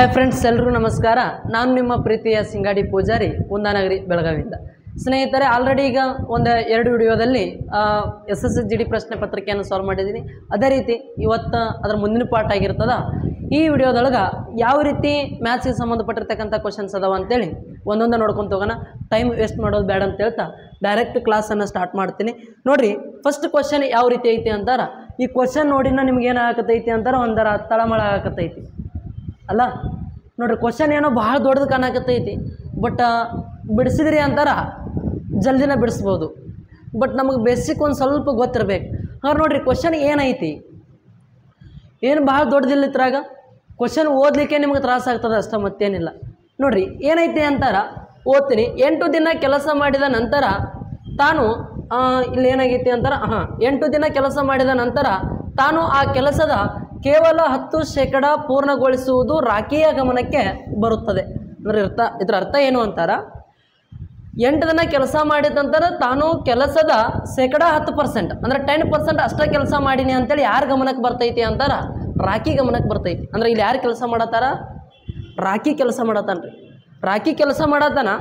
Hi friends, ಎಲ್ಲರಿಗೂ ನಮಸ್ಕಾರ. ನಾನು ನಿಮ್ಮ ಪ್ರೀತಿಯ ಸಿಂಗಾಡಿ ಪೂಜಾರಿ, ಕುಂದಾನಗರಿ, ಬೆಳಗಾವಿಯಿಂದ. ಸ್ನೇಹಿತರೆ, ಆಲ್ರೆಡಿ ಈಗ ಒಂದು 2 ವಿಡಿಯೋದಲ್ಲಿ SSGD ಪ್ರಶ್ನೆ ಪತ್ರಿಕೆಯನ್ನು ಸಾಲ್ವ್ ಮಾಡಿದ್ದೀನಿ. ಅದೇ ರೀತಿ ಇವತ್ತು ಅದರ ಮುಂದಿನ ಪಾರ್ಟ್ ಆಗಿರ್ತದ. ಈ ವಿಡಿಯೋದೊಳಗೆ ಯಾವ ರೀತಿ ಮ್ಯಾಥ್ಸ್ಗೆ ಸಂಬಂಧಪಟ್ಟಿರ್ತಕ್ಕಂಥ ಕ್ವಶನ್ಸ್ ಅದಾವ ಅಂತೇಳಿ ಒಂದೊಂದು ನೋಡ್ಕೊಂತ ಹೋಗೋಣ. ಟೈಮ್ ವೇಸ್ಟ್ ಮಾಡೋದು ಬೇಡ ಅಂತ ಹೇಳ್ತಾ ಡೈರೆಕ್ಟ್ ಕ್ಲಾಸನ್ನು ಸ್ಟಾರ್ಟ್ ಮಾಡ್ತೀನಿ. ನೋಡಿರಿ, ಫಸ್ಟ್ ಕ್ವಶನ್ ಯಾವ ರೀತಿ ಐತಿ ಅಂತಾರೆ. ಈ ಕ್ವಶನ್ ನೋಡಿನ ನಿಮ್ಗೇನು ಆಗತೈತಿ ಅಂತಾರೆ, ಒಂದರ ತಳಮಳ ಆಗತೈತಿ ಅಲ್ಲ. ನೋಡ್ರಿ, ಕ್ವಶನ್ ಏನೋ ಭಾಳ ದೊಡ್ಡದು ಕಾಣಕತ್ತೈತಿ, ಬಟ್ ಬಿಡಿಸಿದ್ರಿ ಅಂತಾರೆ ಜಲ್ದಿನ ಬಿಡಿಸ್ಬೋದು. ಬಟ್ ನಮಗೆ ಬೇಸಿಕ್ ಒಂದು ಸ್ವಲ್ಪ ಗೊತ್ತಿರಬೇಕು. ಹಾಗೆ ನೋಡ್ರಿ, ಕ್ವಶನ್ ಏನೈತಿ, ಏನು ಭಾಳ ದೊಡ್ಡದಿಲ್ಲ. ಇದ್ರಾಗ ಕ್ವಶನ್ ಓದಲಿಕ್ಕೆ ನಿಮ್ಗೆ ತ್ರಾಸ ಆಗ್ತದೆ ಅಷ್ಟೇ, ಮತ್ತೇನಿಲ್ಲ. ನೋಡ್ರಿ ಏನೈತಿ ಅಂತಾರೆ, ಓದ್ತೀನಿ. 8 ದಿನ ಕೆಲಸ ಮಾಡಿದ ನಂತರ ತಾನು ಇಲ್ಲಿ ಏನಾಗೈತಿ ಅಂತಾರೆ, 8 ದಿನ ಕೆಲಸ ಮಾಡಿದ ನಂತರ ತಾನು ಆ ಕೆಲಸದ ಕೇವಲ 10% ಪೂರ್ಣಗೊಳಿಸುವುದು ರಾಖಿಯ ಗಮನಕ್ಕೆ ಬರುತ್ತದೆ. ಅಂದರೆ ಇದರ ಅರ್ಥ ಏನು ಅಂತಾರೆ, 8 ದಿನ ಕೆಲಸ ಮಾಡಿದ ನಂತರ ತಾನು ಕೆಲಸದ 10% ಅಂದರೆ 10% ಅಷ್ಟೇ ಕೆಲಸ ಮಾಡೀನಿ ಅಂತೇಳಿ ಯಾರು ಗಮನಕ್ಕೆ ಬರ್ತೈತಿ ಅಂತಾರೆ, ರಾಖಿ ಗಮನಕ್ಕೆ ಬರ್ತೈತಿ. ಅಂದರೆ ಇಲ್ಲಿ ಯಾರು ಕೆಲಸ ಮಾಡತ್ತಾರ, ರಾಖಿ ಕೆಲಸ ಮಾಡತ್ತಾನ್ರಿ. ರಾಖಿ ಕೆಲಸ ಮಾಡತ್ತಾನ.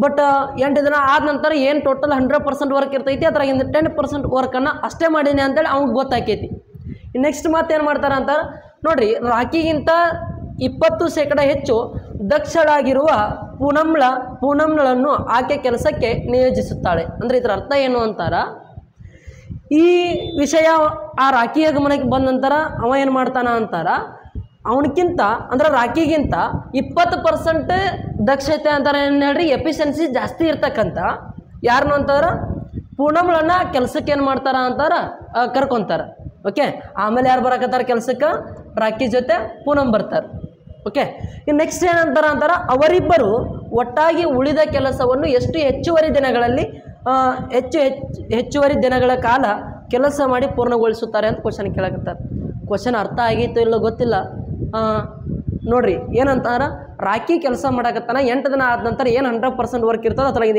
ಬಟ್ 8 ದಿನ ಆದ ನಂತರ ಏನು ಟೋಟಲ್ 100% ವರ್ಕ್ ಇರ್ತೈತಿ, ಅದ್ರಾಗಿಂದ 10% ವರ್ಕನ್ನು ಅಷ್ಟೇ ಮಾಡೀನಿ ಅಂತೇಳಿ ಅವ್ನಿಗೆ ಗೊತ್ತಾಕೈತಿ. ನೆಕ್ಸ್ಟ್ ಮತ್ತೇನು ಮಾಡ್ತಾರೆ ಅಂತಾರೆ, ನೋಡ್ರಿ, ರಾಖಿಗಿಂತ 20% ಹೆಚ್ಚು ದಕ್ಷಳಾಗಿರುವ ಪೂನಂಳನ್ನು ಆಕೆ ಕೆಲಸಕ್ಕೆ ನಿಯೋಜಿಸುತ್ತಾಳೆ. ಅಂದರೆ ಇದರ ಅರ್ಥ ಏನು ಅಂತಾರ, ಈ ವಿಷಯ ಆ ರಾಖಿಯ ಗಮನಕ್ಕೆ ಬಂದ ನಂತರ ಅವ ಏನು ಮಾಡ್ತಾನ ಅಂತಾರ, ಅವನಕ್ಕಿಂತ ಅಂದ್ರೆ ರಾಖಿಗಿಂತ 20% ದಕ್ಷತೆ ಅಂತಾರೆ. ಏನು ಹೇಳ್ರಿ, ಎಫಿಷಿಯನ್ಸಿ ಜಾಸ್ತಿ ಇರ್ತಕ್ಕಂಥ ಯಾರನ್ನು ಅಂತಾರ, ಪೂನಂಳನ್ನು ಕೆಲಸಕ್ಕೆ ಏನು ಮಾಡ್ತಾರ ಅಂತಾರ, ಕರ್ಕೊತಾರೆ. ಓಕೆ, ಆಮೇಲೆ ಯಾರು ಬರಕತ್ತಾರ ಕೆಲಸಕ್ಕೆ, ರಾಖಿ ಜೊತೆ ಪೂನಂ ಬರ್ತಾರೆ. ಓಕೆ, ಇನ್ನು ನೆಕ್ಸ್ಟ್ ಏನಂತಾರ ಅಂತಾರ, ಅವರಿಬ್ಬರು ಒಟ್ಟಾಗಿ ಉಳಿದ ಕೆಲಸವನ್ನು ಹೆಚ್ಚುವರಿ ದಿನಗಳಲ್ಲಿ ಹೆಚ್ಚುವರಿ ದಿನಗಳ ಕಾಲ ಕೆಲಸ ಮಾಡಿ ಪೂರ್ಣಗೊಳಿಸುತ್ತಾರೆ ಅಂತ ಕ್ವಶನ್ ಕೇಳಕತ್ತಾರೆ. ಕ್ವಶನ್ ಅರ್ಥ ಆಗೈತೋ ಇಲ್ಲೋ ಗೊತ್ತಿಲ್ಲ. ನೋಡ್ರಿ ಏನಂತಾರ, ರಾಖಿ ಕೆಲಸ ಮಾಡಕತ್ತಾನ. 8 ದಿನ ಆದ ನಂತರ ಏನು 100% ವರ್ಕ್ ಇರ್ತದೆ, ಅದ್ರಾಗ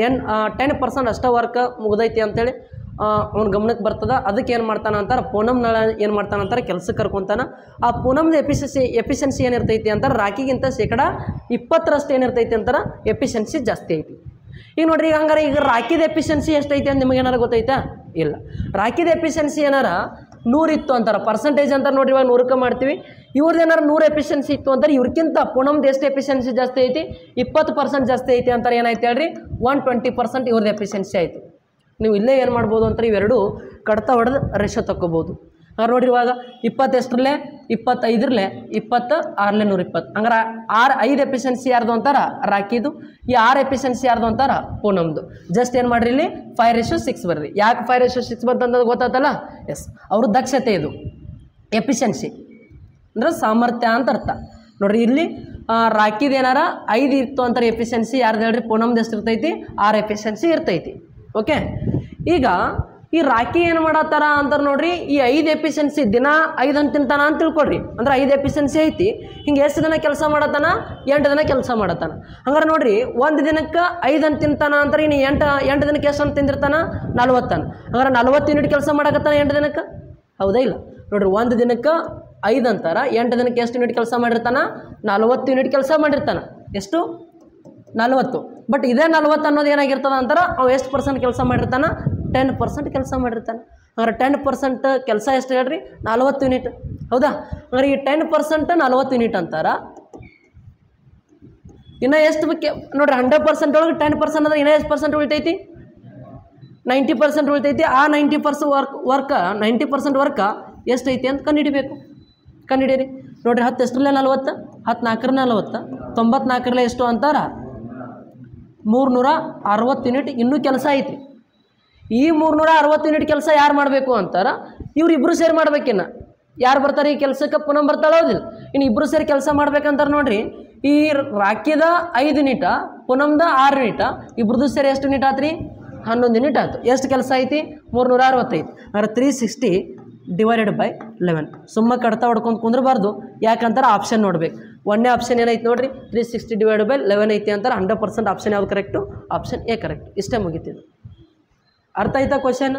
10% ಅಷ್ಟೇ ವರ್ಕ್ ಮುಗ್ದೈತಿ ಅಂತೇಳಿ ಅವ್ನ ಗಮನಕ್ಕೆ ಬರ್ತದೆ. ಅದಕ್ಕೆ ಏನು ಮಾಡ್ತಾನೆ ಅಂತಾರೆ, ಪೂನಂನ ಏನು ಮಾಡ್ತಾನೆ ಅಂತಾರೆ, ಕೆಲಸಕ್ಕೆ ಕರ್ಕೊತಾನೆ. ಆ ಪೂನಮ್ದು ಎಫಿಷಿಯನ್ಸಿ ಏನಿರ್ತೈತಿ ಅಂತಾರೆ, ರಾಖಿಗಿಂತ 20% ಏನಿರ್ತೈತಿ ಅಂತಾರೆ, ಎಫಿಷಿಯನ್ಸಿ ಜಾಸ್ತಿ ಐತಿ. ಈಗ ನೋಡ್ರಿ, ಈಗ ಹಂಗಾರೆ ಈಗ ರಾಖಿದ ಎಫಿಷಿಯನ್ಸಿ ಎಷ್ಟೈತಿ ಅಂತ ನಿಮಗೆ ಏನಾರು ಗೊತ್ತೈತಾ? ಇಲ್ಲ. ರಾಖಿದ ಎಫಿಷಿಯನ್ಸಿ ಏನಾರ 100 ಇತ್ತು ಅಂತಾರೆ, ಪರ್ಸೆಂಟೇಜ್ ಅಂತಾರೆ. ನೋಡ್ರಿ, ಇವಾಗ 100ಕ್ಕೆ ಮಾಡ್ತೀವಿ. ಇವ್ರದ್ದು ಏನಾರು 100 ಎಫಿಷಿಯನ್ಸಿ ಇತ್ತು ಅಂತಾರೆ, ಇವ್ರಕ್ಕಿಂತ ಪೂನಮ್ದು ಎಷ್ಟು ಎಫಿಷಿಯನ್ಸಿ ಜಾಸ್ತಿ ಐತಿ, 20% ಜಾಸ್ತಿ ಐತಿ ಅಂತಾರೆ. ಏನಾಯ್ತು ಹೇಳ್ರಿ, 120% ಇವ್ರದ್ದು ಎಫಿಷಿಯನ್ಸಿ ಆಯಿತು. ನೀವು ಇಲ್ಲೇ ಏನು ಮಾಡ್ಬೋದು ಅಂತಾರೆ, ಇವೆರಡು ಕಡ್ತ ಹೊಡೆದು ರೇಷೋ ತಗೋಬೋದು. ನೋಡ್ರಿ, ಇವಾಗ 20 ಎಷ್ಟರಲ್ಲೇ 25ರಲ್ಲೇ 20 6ಲೆ 120. ಹಂಗಾರೆ 5 ಎಫಿಷಿಯನ್ಸಿ ಯಾರ್ದು ಅಂತಾರ, ರಾಖಿದು. ಈ 6 ಎಫಿಷಿಯನ್ಸಿ ಯಾರ್ದು ಅಂತಾರ, ಪೂನಮ್ದು. ಜಸ್ಟ್ ಏನು ಮಾಡ್ರಿ, ಇಲ್ಲಿ 5:6 ಬರ್ರಿ. ಯಾಕೆ 5:6 ಬಂತಂದ್ರೆ ಗೊತ್ತಾತಲ್ಲ. ಎಸ್, ಅವರು ದಕ್ಷತೆ, ಇದು ಎಫಿಷಿಯನ್ಸಿ ಅಂದ್ರೆ ಸಾಮರ್ಥ್ಯ ಅಂತ ಅರ್ಥ. ನೋಡ್ರಿ, ಇಲ್ಲಿ ರಾಖಿದು ಏನಾರ 5 ಇತ್ತು ಅಂತಾರೆ ಎಫಿಷಿಯನ್ಸಿ. ಯಾರ್ದು ಹೇಳ್ರಿ, ಪೂನಮ್ದು ಎಷ್ಟು ಇರ್ತೈತಿ, 6 ಎಫಿಷಿಯನ್ಸಿ ಇರ್ತೈತಿ. ಓಕೆ, ಈಗ ಈ ರಾಖಿ ಏನು ಮಾಡತ್ತಾರ ಅಂತಾರೆ, ನೋಡ್ರಿ, ಈ 5 ಎಫಿಷಿಯನ್ಸಿ ದಿನ 5 ಅಂತ ತಿಂತಾನ ಅಂತ ತಿಳ್ಕೊಡ್ರಿ. ಅಂದ್ರೆ 5 ಎಫಿಷಿಯನ್ಸಿ ಐತಿ. ಹಿಂಗೆ ಎಷ್ಟು ದಿನ ಕೆಲಸ ಮಾಡತ್ತಾನ, 8 ದಿನ ಕೆಲಸ ಮಾಡತ್ತಾನ. ಹಂಗಾರೆ ನೋಡ್ರಿ, 1 ದಿನಕ್ಕೆ 5 ಅಂತ ತಿಂತಾನ ಅಂತಾರೆ. ಇನ್ನು 8 ದಿನಕ್ಕೆ ಎಷ್ಟು ಅಂತ ತಿಂದಿರ್ತಾನ, 40 ಅನ್ನ. ಹಂಗಾರೆ 40 ಯೂನಿಟ್ ಕೆಲಸ ಮಾಡಕತ್ತಾನ 8 ದಿನಕ್ಕೆ, ಹೌದಾ ಇಲ್ಲ? ನೋಡ್ರಿ, 1 ದಿನಕ್ಕೆ 5 ಅಂತಾರ, 8 ದಿನಕ್ಕೆ ಎಷ್ಟು ಯೂನಿಟ್ ಕೆಲಸ ಮಾಡಿರ್ತಾನ, 40 ಯೂನಿಟ್ ಕೆಲಸ ಮಾಡಿರ್ತಾನ. ಎಷ್ಟು, 40. ಬಟ್ ಇದೇ 40 ಅನ್ನೋದು ಏನಾಗಿರ್ತದ ಅಂತಾರೆ, ಅವು ಎಷ್ಟು % ಕೆಲಸ ಮಾಡಿರ್ತಾನ, 10% ಕೆಲಸ ಮಾಡಿರ್ತಾನೆ. ಹಂಗಾರೆ 10% ಕೆಲಸ ಎಷ್ಟು ಹೇಳ್ರಿ, 40 ಯೂನಿಟ್, ಹೌದಾ? ಹಂಗಾರೆ ಈ 10% 40 ಯೂನಿಟ್ ಅಂತಾರ. ಇನ್ನು ಎಷ್ಟು ನೋಡ್ರಿ, 100% ಒಳಗೆ 10% ಅಂದ್ರೆ ಇನ್ನೂ ಎಷ್ಟು % ಉಳಿತೈತಿ, 90% ಉಳಿತೈತಿ. ಆ 90% ವರ್ಕ ಎಷ್ಟೈತಿ ಅಂತ ಕಂಡುಹಿಡಿಬೇಕು. ನೋಡ್ರಿ, 10 ಎಷ್ಟರಲ್ಲೇ 40, 10 4ರಲ್ಲೇ 40, 94ರಲ್ಲೇ ಎಷ್ಟು ಅಂತಾರ, 360 ಯೂನಿಟ್ ಇನ್ನೂ ಕೆಲಸ ಐತಿ. ಈ 360 ಯೂನಿಟ್ ಕೆಲಸ ಯಾರು ಮಾಡಬೇಕು ಅಂತಾರ, ಇವ್ರಿಬ್ರು ಸೇರಿ ಮಾಡ್ಬೇಕಿನ್ನ. ಯಾರು ಬರ್ತಾರೆ ಈ ಕೆಲಸಕ್ಕೆ, ಪೂನಂ ಬರ್ತಾಳೆ, ಹೌದಿಲ್ಲ? ಇನ್ನು ಇಬ್ಬರು ಸೇರಿ ಕೆಲಸ ಮಾಡ್ಬೇಕಂತಾರೆ. ನೋಡ್ರಿ, ಈ ರಾಖಿದ 5 ಯೂನಿಟ, ಪೂನಮ್ದ 6 ಯೂನಿಟ, ಇಬ್ರದ್ದು ಸೇರಿ ಎಷ್ಟು ಯೂನಿಟ್ ಆತ್ರಿ, 11 ಯೂನಿಟ್ ಆಯ್ತು. ಎಷ್ಟು ಕೆಲಸ ಐತಿ, 365. ಅಂದ್ರೆ 360/11. ಸುಮ್ಮ ಕಡ್ತಾ ಹೊಡ್ಕೊಂಡು ಕುಂದ್ರಬಾರ್ದು. ಯಾಕಂತಾರೆ ಆಪ್ಷನ್ ನೋಡ್ಬೇಕು. ಒಂದೇ ಆಪ್ಷನ್ ಏನೈತಿ ನೋಡ್ರಿ, 360/11 ಐತಿ ಅಂತಾರೆ. 100% ಆಪ್ಷನ್ ಯಾವ್ದು ಕರೆಕ್ಟು, ಆಪ್ಷನ್ ಎ ಕರೆಕ್ಟ್. ಇಷ್ಟೇ ಮುಗಿತಿದ್ದು. ಅರ್ಥ ಆಯ್ತಾ ಕ್ವಶನ್?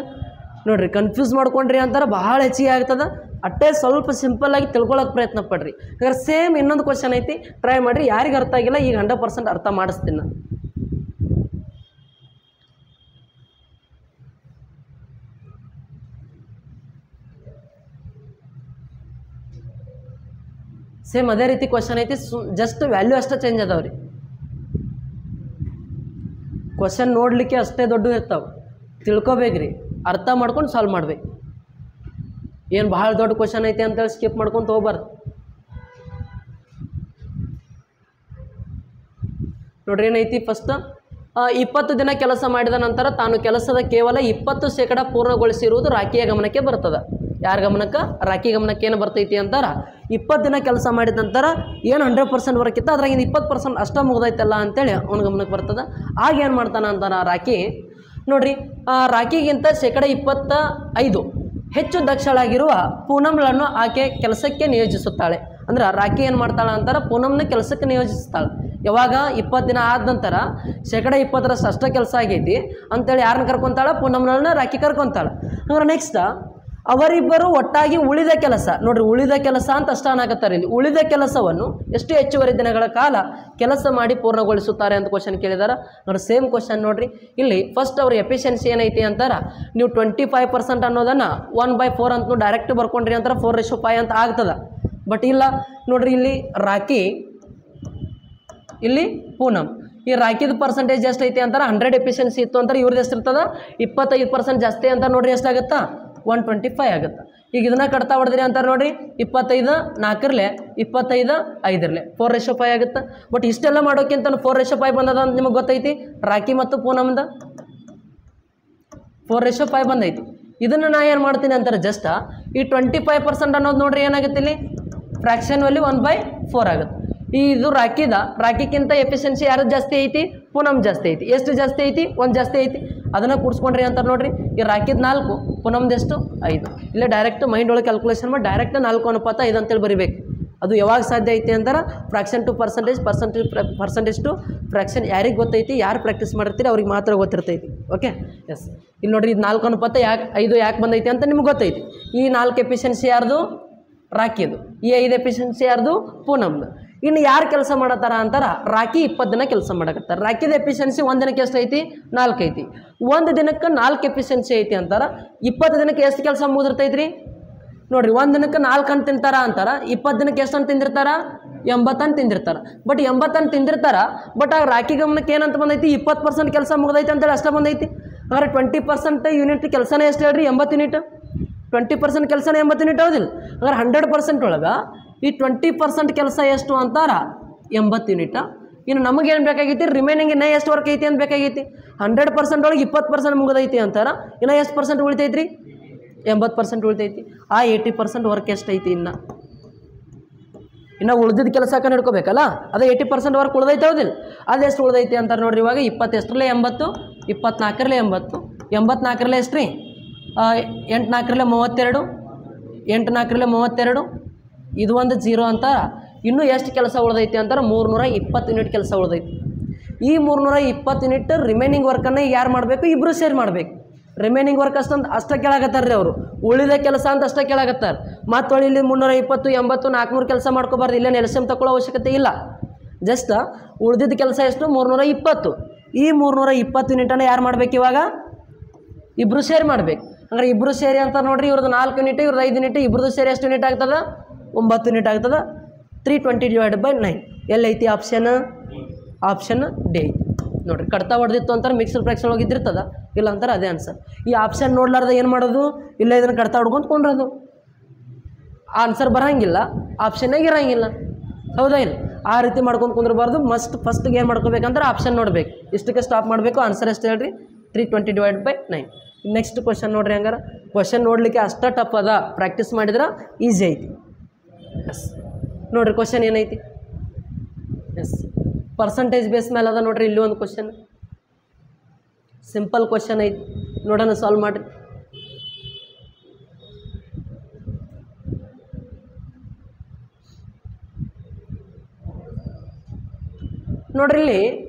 ನೋಡ್ರಿ, ಕನ್ಫ್ಯೂಸ್ ಮಾಡ್ಕೊಂಡ್ರಿ ಅಂತಾರೆ, ಭಾಳ ಹೆಚ್ಚಿಗೆ ಆಗ್ತದೆ. ಅಷ್ಟೇ ಸ್ವಲ್ಪ ಸಿಂಪಲ್ಲಾಗಿ ತಿಳ್ಕೊಳ್ಳೋಕೆ ಪ್ರಯತ್ನ ಪಡ್ರಿ. ಹಾಗಾದ್ರೆ ಸೇಮ್ ಇನ್ನೊಂದು ಕ್ವಶನ್ ಐತಿ, ಟ್ರೈ ಮಾಡಿರಿ. ಯಾರಿಗೆ ಅರ್ಥ ಆಗಿಲ್ಲ ಈಗ 100% ಅರ್ಥ ಮಾಡಿಸ್ತೀನಿ ನಾನು. ಸೇಮ್ ಅದೇ ರೀತಿ ಕ್ವಶನ್ ಐತಿ, ಜಸ್ಟ್ ವ್ಯಾಲ್ಯೂ ಅಷ್ಟೇ ಚೇಂಜ್ ಅದಾವ್ರಿ. ಕ್ವಶನ್ ನೋಡಲಿಕ್ಕೆ ಅಷ್ಟೇ ದೊಡ್ಡ ಇರ್ತಾವೆ, ತಿಳ್ಕೊಬೇಕ್ರಿ, ಅರ್ಥ ಮಾಡ್ಕೊಂಡು ಸಾಲ್ವ್ ಮಾಡ್ಬೇಕು. ಏನು ಭಾಳ ದೊಡ್ಡ ಕ್ವಶನ್ ಐತಿ ಅಂತೇಳಿ ಸ್ಕಿಪ್ ಮಾಡ್ಕೊಂಡು ಹೋಗ್ಬಾರ್ದು. ನೋಡ್ರಿ ಏನೈತಿ, ಫಸ್ಟ್ 20 ದಿನ ಕೆಲಸ ಮಾಡಿದ ನಂತರ ತಾನು ಕೆಲಸದ ಕೇವಲ 20% ಪೂರ್ಣಗೊಳಿಸಿರುವುದು ರಾಖಿಯ ಗಮನಕ್ಕೆ ಬರ್ತದೆ. ಯಾರ ಗಮನಕ್ಕೆ? ರಾಖಿ ಗಮನಕ್ಕೆ ಏನು ಬರ್ತೈತಿ ಅಂತಾರ, 20 ದಿನ ಕೆಲಸ ಮಾಡಿದ ನಂತರ ಏನು 100% ವರ್ಕ್ ಇತ್ತು ಅದ್ರಾಗಿಂದ 20% ಅಷ್ಟೇ ಮುಗ್ದೈತಲ್ಲ ಅಂತೇಳಿ ಅವ್ನ ಗಮನಕ್ಕೆ ಬರ್ತದೆ. ಆಗ ಏನು ಮಾಡ್ತಾನೆ ಅಂತಾರ ರಾಖಿ, ನೋಡ್ರಿ ರಾಖಿಗಿಂತ 25% ಹೆಚ್ಚು ದಕ್ಷಳಾಗಿರುವ ಪೂನಂಗಳನ್ನು ಆಕೆ ಕೆಲಸಕ್ಕೆ ನಿಯೋಜಿಸುತ್ತಾಳೆ. ಅಂದ್ರೆ ರಾಖಿ ಏನು ಮಾಡ್ತಾಳೆ ಅಂತಾರೆ, ಪೂನಂನ ಕೆಲಸಕ್ಕೆ ನಿಯೋಜಿಸ್ತಾಳೆ. ಯಾವಾಗ 20 ದಿನ ಆದ ನಂತರ 20% ಅಷ್ಟೇ ಕೆಲಸ ಆಗೈತಿ ಅಂತೇಳಿ ಯಾರನ್ನ ಕರ್ಕೊತಾಳೆ? ಪೂನಂನ ರಾಖಿ ಕರ್ಕೊತಾಳೆ. ಅಂದ್ರೆ ನೆಕ್ಸ್ಟ್ ಅವರಿಬ್ಬರು ಒಟ್ಟಾಗಿ ಉಳಿದ ಕೆಲಸ, ನೋಡ್ರಿ ಉಳಿದ ಕೆಲಸ ಅಂತ ಅಷ್ಟ ಅನ್ನಕತ್ತಾರೆ ಇಲ್ಲಿ, ಉಳಿದ ಕೆಲಸವನ್ನು ಎಷ್ಟು ಹೆಚ್ಚುವರಿ ದಿನಗಳ ಕಾಲ ಕೆಲಸ ಮಾಡಿ ಪೂರ್ಣಗೊಳಿಸುತ್ತಾರೆ ಅಂತ ಕ್ವಶನ್ ಕೇಳಿದಾರೆ. ನೋಡಿ ಸೇಮ್ ಕ್ವಶನ್ ನೋಡ್ರಿ, ಇಲ್ಲಿ ಫಸ್ಟ್ ಅವ್ರ ಎಫಿಷಿಯನ್ಸಿ ಏನೈತಿ ಅಂತಾರ, ನೀವು 25% ಅನ್ನೋದನ್ನು 1/4 ಅಂತ ಡೈರೆಕ್ಟ್ ಬರ್ಕೊಂಡ್ರಿ ಅಂತಾರೆ 4:5 ಅಂತ ಆಗ್ತದೆ. ಬಟ್ ಇಲ್ಲ ನೋಡ್ರಿ, ಇಲ್ಲಿ ರಾಖಿ, ಇಲ್ಲಿ ಪೂನಂ, ಈ ರಾಖಿದ ಪರ್ಸೆಂಟೇಜ್ ಎಷ್ಟೈತಿ ಅಂತಾರೆ 100 ಎಫಿಷಿಯನ್ಸಿ ಇತ್ತು ಅಂತಾರೆ, ಇವ್ರದ್ದು ಎಷ್ಟಿರ್ತದೆ 25% ಜಾಸ್ತಿ ಅಂತ ನೋಡ್ರಿ ಎಷ್ಟಾಗುತ್ತಾ 125 ಆಗುತ್ತೆ. ಈಗ ಇದನ್ನ ಕಟ್ತಾ ಹೊಡೆದ್ರಿ ಅಂತಾರೆ ನೋಡ್ರಿ, 25 4 25 5 4:5 ಆಗುತ್ತೆ. ಬಟ್ ಇಷ್ಟೆಲ್ಲ ಮಾಡೋಕ್ಕಿಂತ 4:5 ಬಂದದ ಅಂತ ನಿಮಗೆ ಗೊತ್ತೈತಿ, ರಾಖಿ ಮತ್ತು ಪೂನಮ್ದ 4:5 ಬಂದೈತಿ. ಇದನ್ನು ನಾ ಏನು ಮಾಡ್ತೀನಿ ಅಂತಾರೆ, ಜಸ್ಟ್ ಈ 25% ಅನ್ನೋದು ನೋಡ್ರಿ ಏನಾಗುತ್ತೆ ಇಲ್ಲಿ ಫ್ರ್ಯಾಕ್ಷನ್ ವ್ಯಾಲ್ಯೂ 1/4 ಆಗುತ್ತೆ. ಇದು ರಾಖಿಗಿಂತ ಎಫಿಷಿಯನ್ಸಿ ಯಾರು ಜಾಸ್ತಿ ಐತಿ? ಪೂನಮ್ ಜಾಸ್ತಿ ಐತಿ. ಎಷ್ಟು ಜಾಸ್ತಿ ಐತಿ? 1 ಜಾಸ್ತಿ ಐತಿ. ಅದನ್ನು ಕೂಡಿಸ್ಕೊಂಡ್ರಿ ಅಂತಾರೆ ನೋಡ್ರಿ, ಈ ರಾಖಿದ 4 ಪೂನಮ್ದು ಎಷ್ಟು 5. ಇಲ್ಲೇ ಡೈರೆಕ್ಟ್ ಮೈಂಡ್ ಒಳಗೆ ಕ್ಯಾಲ್ಕುಲೇಷನ್ ಮಾಡಿ ಡೈರೆಕ್ಟ್ 4:5 ಅಂತೇಳಿ ಬರಿಬೇಕು. ಅದು ಯಾವಾಗ ಸಾಧ್ಯ ಐತಿ ಅಂತಾರೆ, fraction to percentage to fraction ಯಾರಿಗೆ ಗೊತ್ತೈತಿ, ಯಾರು ಪ್ರಾಕ್ಟೀಸ್ ಮಾಡಿರ್ತೀರಿ ಅವ್ರಿಗೆ ಮಾತ್ರ ಗೊತ್ತಿರ್ತೈತಿ. Okay, S. ಇಲ್ಲಿ ನೋಡ್ರಿ ಇದು 4:5 ಯಾಕೆ 5 ಯಾಕೆ ಬಂದೈತಿ ಅಂತ ನಿಮ್ಗೆ ಗೊತ್ತೈತಿ. ಈ 4 ಎಫಿಷಿಯನ್ಸಿ ಯಾರ್ದು? ರಾಖಿದು. ಈ 5 ಎಫಿಷಿಯನ್ಸಿ ಯಾರ್ದು? ಪೂನಮ್ದು. ಇನ್ನು ಯಾರು ಕೆಲಸ ಮಾಡತ್ತಾರ ಅಂತಾರ, ರಾಖಿ 20 ದಿನ ಕೆಲಸ ಮಾಡಕತ್ತಾರೆ. ರಾಖಿದ ಎಫಿಷಿಯನ್ಸಿ 1 ದಿನಕ್ಕೆ ಎಷ್ಟು ಐತಿ? 4 ಐತಿ. 1 ದಿನಕ್ಕೆ 4 ಎಫಿಷಿಯನ್ಸಿ ಐತಿ ಅಂತಾರ. 20 ದಿನಕ್ಕೆ ಎಷ್ಟು ಕೆಲಸ ಮುಗಿದಿರ್ತೈತ್ರಿ? ನೋಡ್ರಿ 1 ದಿನಕ್ಕೆ 4 ಅಂತ ತಿಂತಾರ ಅಂತಾರ, 20 ದಿನಕ್ಕೆ ಎಷ್ಟು ಅಂತ ತಿಂದಿರ್ತಾರ? 80 ಅಂತ ತಿಂದಿರ್ತಾರ. ಬಟ್ 80 ಅಂತ ತಿಂದಿರ್ತಾರ, ಬಟ್ ಆ ರಾಖಿ ಗಮನಕ್ಕೆ ಏನಂತ ಬಂದೈತಿ? 20% ಕೆಲಸ ಮುಗ್ದೈತಿ ಅಂತೇಳಿ ಅಷ್ಟೇ ಬಂದೈತಿ. ಹಾಗಾದ್ರೆ 20% ಯೂನಿಟ್ ಕೆಲಸನೇ ಎಷ್ಟು ಹೇಳ್ರಿ? 80 ಯೂನಿಟ್. 20% ಕೆಲಸನೇ 80 ಯೂನಿಟ್ ಹೌದಿಲ್ಲ? ಹಾಗಾದ್ರೆ 100% ಒಳಗೆ ಈ 20% ಕೆಲಸ ಎಷ್ಟು ಅಂತಾರ? 80 ಯೂನಿಟ್. ಇನ್ನು ನಮಗೇನು ಬೇಕಾಗೈತಿ? ರಿಮೈನಿಂಗ್ ಇನ್ನೂ ಎಷ್ಟು ವರ್ಕ್ ಐತಿ ಅಂತ ಬೇಕಾಗೈತಿ. 100% ಒಳಗೆ 20% ಮುಗಿದೈತಿ ಅಂತಾರ, ಇನ್ನೂ ಎಷ್ಟು ಪರ್ಸೆಂಟ್ ಉಳಿತೈತಿ ರೀ? 80% ಉಳಿತೈತಿ. ಆ 80% ವರ್ಕ್ ಎಷ್ಟೈತಿ? ಇನ್ನು ಉಳಿದಿದ್ದ ಕೆಲಸ ಹಿಡ್ಕೋಬೇಕಲ್ಲ, ಅದೇ 80% ವರ್ಕ್ ಉಳಿದೈತೆ ಹೌದಿಲ್ಲ? ಅದೆಷ್ಟು ಉಳಿದೈತಿ ಅಂತಾರೆ ನೋಡ್ರಿ. ಇವಾಗ 20 ಎಷ್ಟರಲ್ಲೇ 80, 24 80, 84 ಎಷ್ಟು ರೀ? 8 4 32, 8 4 32, ಇದು ಒಂದು 0 ಅಂತ. ಇನ್ನೂ ಎಷ್ಟು ಕೆಲಸ ಉಳಿದೈತಿ ಅಂತಾರೆ? 320 ಯೂನಿಟ್ ಕೆಲಸ ಉಳಿದೈತಿ. ಈ 320 ಯೂನಿಟ್ ರಿಮೈನಿಂಗ್ ವರ್ಕನ್ನು ಯಾರು ಮಾಡಬೇಕು? ಇಬ್ಬರು ಸೇರಿ ಮಾಡಬೇಕು. ರಿಮೈನಿಂಗ್ ವರ್ಕ್ ಅಷ್ಟೇ ಕೇಳಾಕತ್ತಾರೆ ರೀ ಅವರು, ಉಳಿದ ಕೆಲಸ ಅಂತ ಅಷ್ಟೇ ಕೇಳಾಕತ್ತಾರೆ. ಮತ್ತು ಇಲ್ಲಿ 320, 80, 400 ಕೆಲಸ ಮಾಡ್ಕೋಬಾರ್ದು. ಇಲ್ಲೇ ಎಲ್ಸಿಎಂ ತಗೊಳ್ಳೋ ಅವಶ್ಯಕತೆ ಇಲ್ಲ. ಜಸ್ಟ್ ಉಳಿದಿದ್ದ ಕೆಲಸ ಎಷ್ಟು? 320. ಈ 320 ಯೂನಿಟನ್ನು ಯಾರು ಮಾಡ್ಬೇಕು? ಇವಾಗ ಇಬ್ಬರು ಸೇರಿ ಮಾಡ್ಬೇಕು. ಅಂದರೆ ಇಬ್ಬರು ಸೇರಿ ಅಂತ ನೋಡ್ರಿ, ಇವ್ರದ್ದು 4 ಯೂನಿಟ್, ಇವ್ರದ್ದು 5 ಯೂನಿಟ್, ಇಬ್ಬರದು ಸೇರಿ ಎಷ್ಟು ಯೂನಿಟ್ ಆಗ್ತದೆ? 9 ಯೂನಿಟ್ ಆಗ್ತದೆ. 320/9 ಎಲ್ಲೈತಿ ಆಪ್ಷನ್? ಆಪ್ಷನ್ ಡಿ ಐತಿ ನೋಡ್ರಿ. ಕಡ್ತಾ ಹೊಡೆದಿತ್ತು ಅಂತಾರೆ ಮಿಕ್ಸರ್ ಫ್ರಾಕ್ಷನ್ ಹೋಗಿದ್ದಿರ್ತದ, ಇಲ್ಲ ಅಂತಾರೆ ಅದೇ ಆನ್ಸರ್. ಈ ಆಪ್ಷನ್ ನೋಡ್ಲಾರ್ದ ಏನು ಮಾಡೋದು? ಇಲ್ಲ ಇದನ್ನು ಕಡ್ತಾ ಹೊಡ್ಕೊಂಡು ಕೊಂಡ್ರದು, ಆನ್ಸರ್ ಬರೋಂಗಿಲ್ಲ, ಆಪ್ಷನ್ನಾಗ ಇರೋಂಗಿಲ್ಲ. ಹೌದಾ ಇಲ್ಲ? ಆ ರೀತಿ ಮಾಡ್ಕೊಂಡು ಕುಂದ್ರಬಾರ್ದು. ಫಸ್ಟಿಗೆ ಏನು ಮಾಡ್ಕೋಬೇಕಂದ್ರೆ ಆಪ್ಷನ್ ನೋಡ್ಬೇಕು. ಇಷ್ಟಕ್ಕೆ ಸ್ಟಾಪ್ ಮಾಡಬೇಕು. ಆನ್ಸರ್ ಎಷ್ಟು ಹೇಳ್ರಿ? 320/9. ನೆಕ್ಸ್ಟ್ ಕ್ವಶನ್ ನೋಡ್ರಿ. ಹಂಗಾರೆ ಕ್ವಶನ್ ನೋಡಲಿಕ್ಕೆ ಅಷ್ಟೇ ಟಫ್ ಅದ, ಪ್ರಾಕ್ಟೀಸ್ ಮಾಡಿದ್ರೆ ಈಸಿ ಐತಿ. ಎಸ್ ನೋಡ್ರಿ ಕ್ವಶನ್ ಏನೈತಿ? ಎಸ್ ಪರ್ಸಂಟೇಜ್ ಬೇಸ್ ಮೇಲೆ ಅದ ನೋಡ್ರಿ. ಇಲ್ಲಿ ಒಂದು ಕ್ವಶನ್, ಸಿಂಪಲ್ ಕ್ವಶನ್ ಐತಿ, ನೋಡೋಣ ಸಾಲ್ವ್ ಮಾಡಿರಿ. ನೋಡ್ರಿ ಇಲ್ಲಿ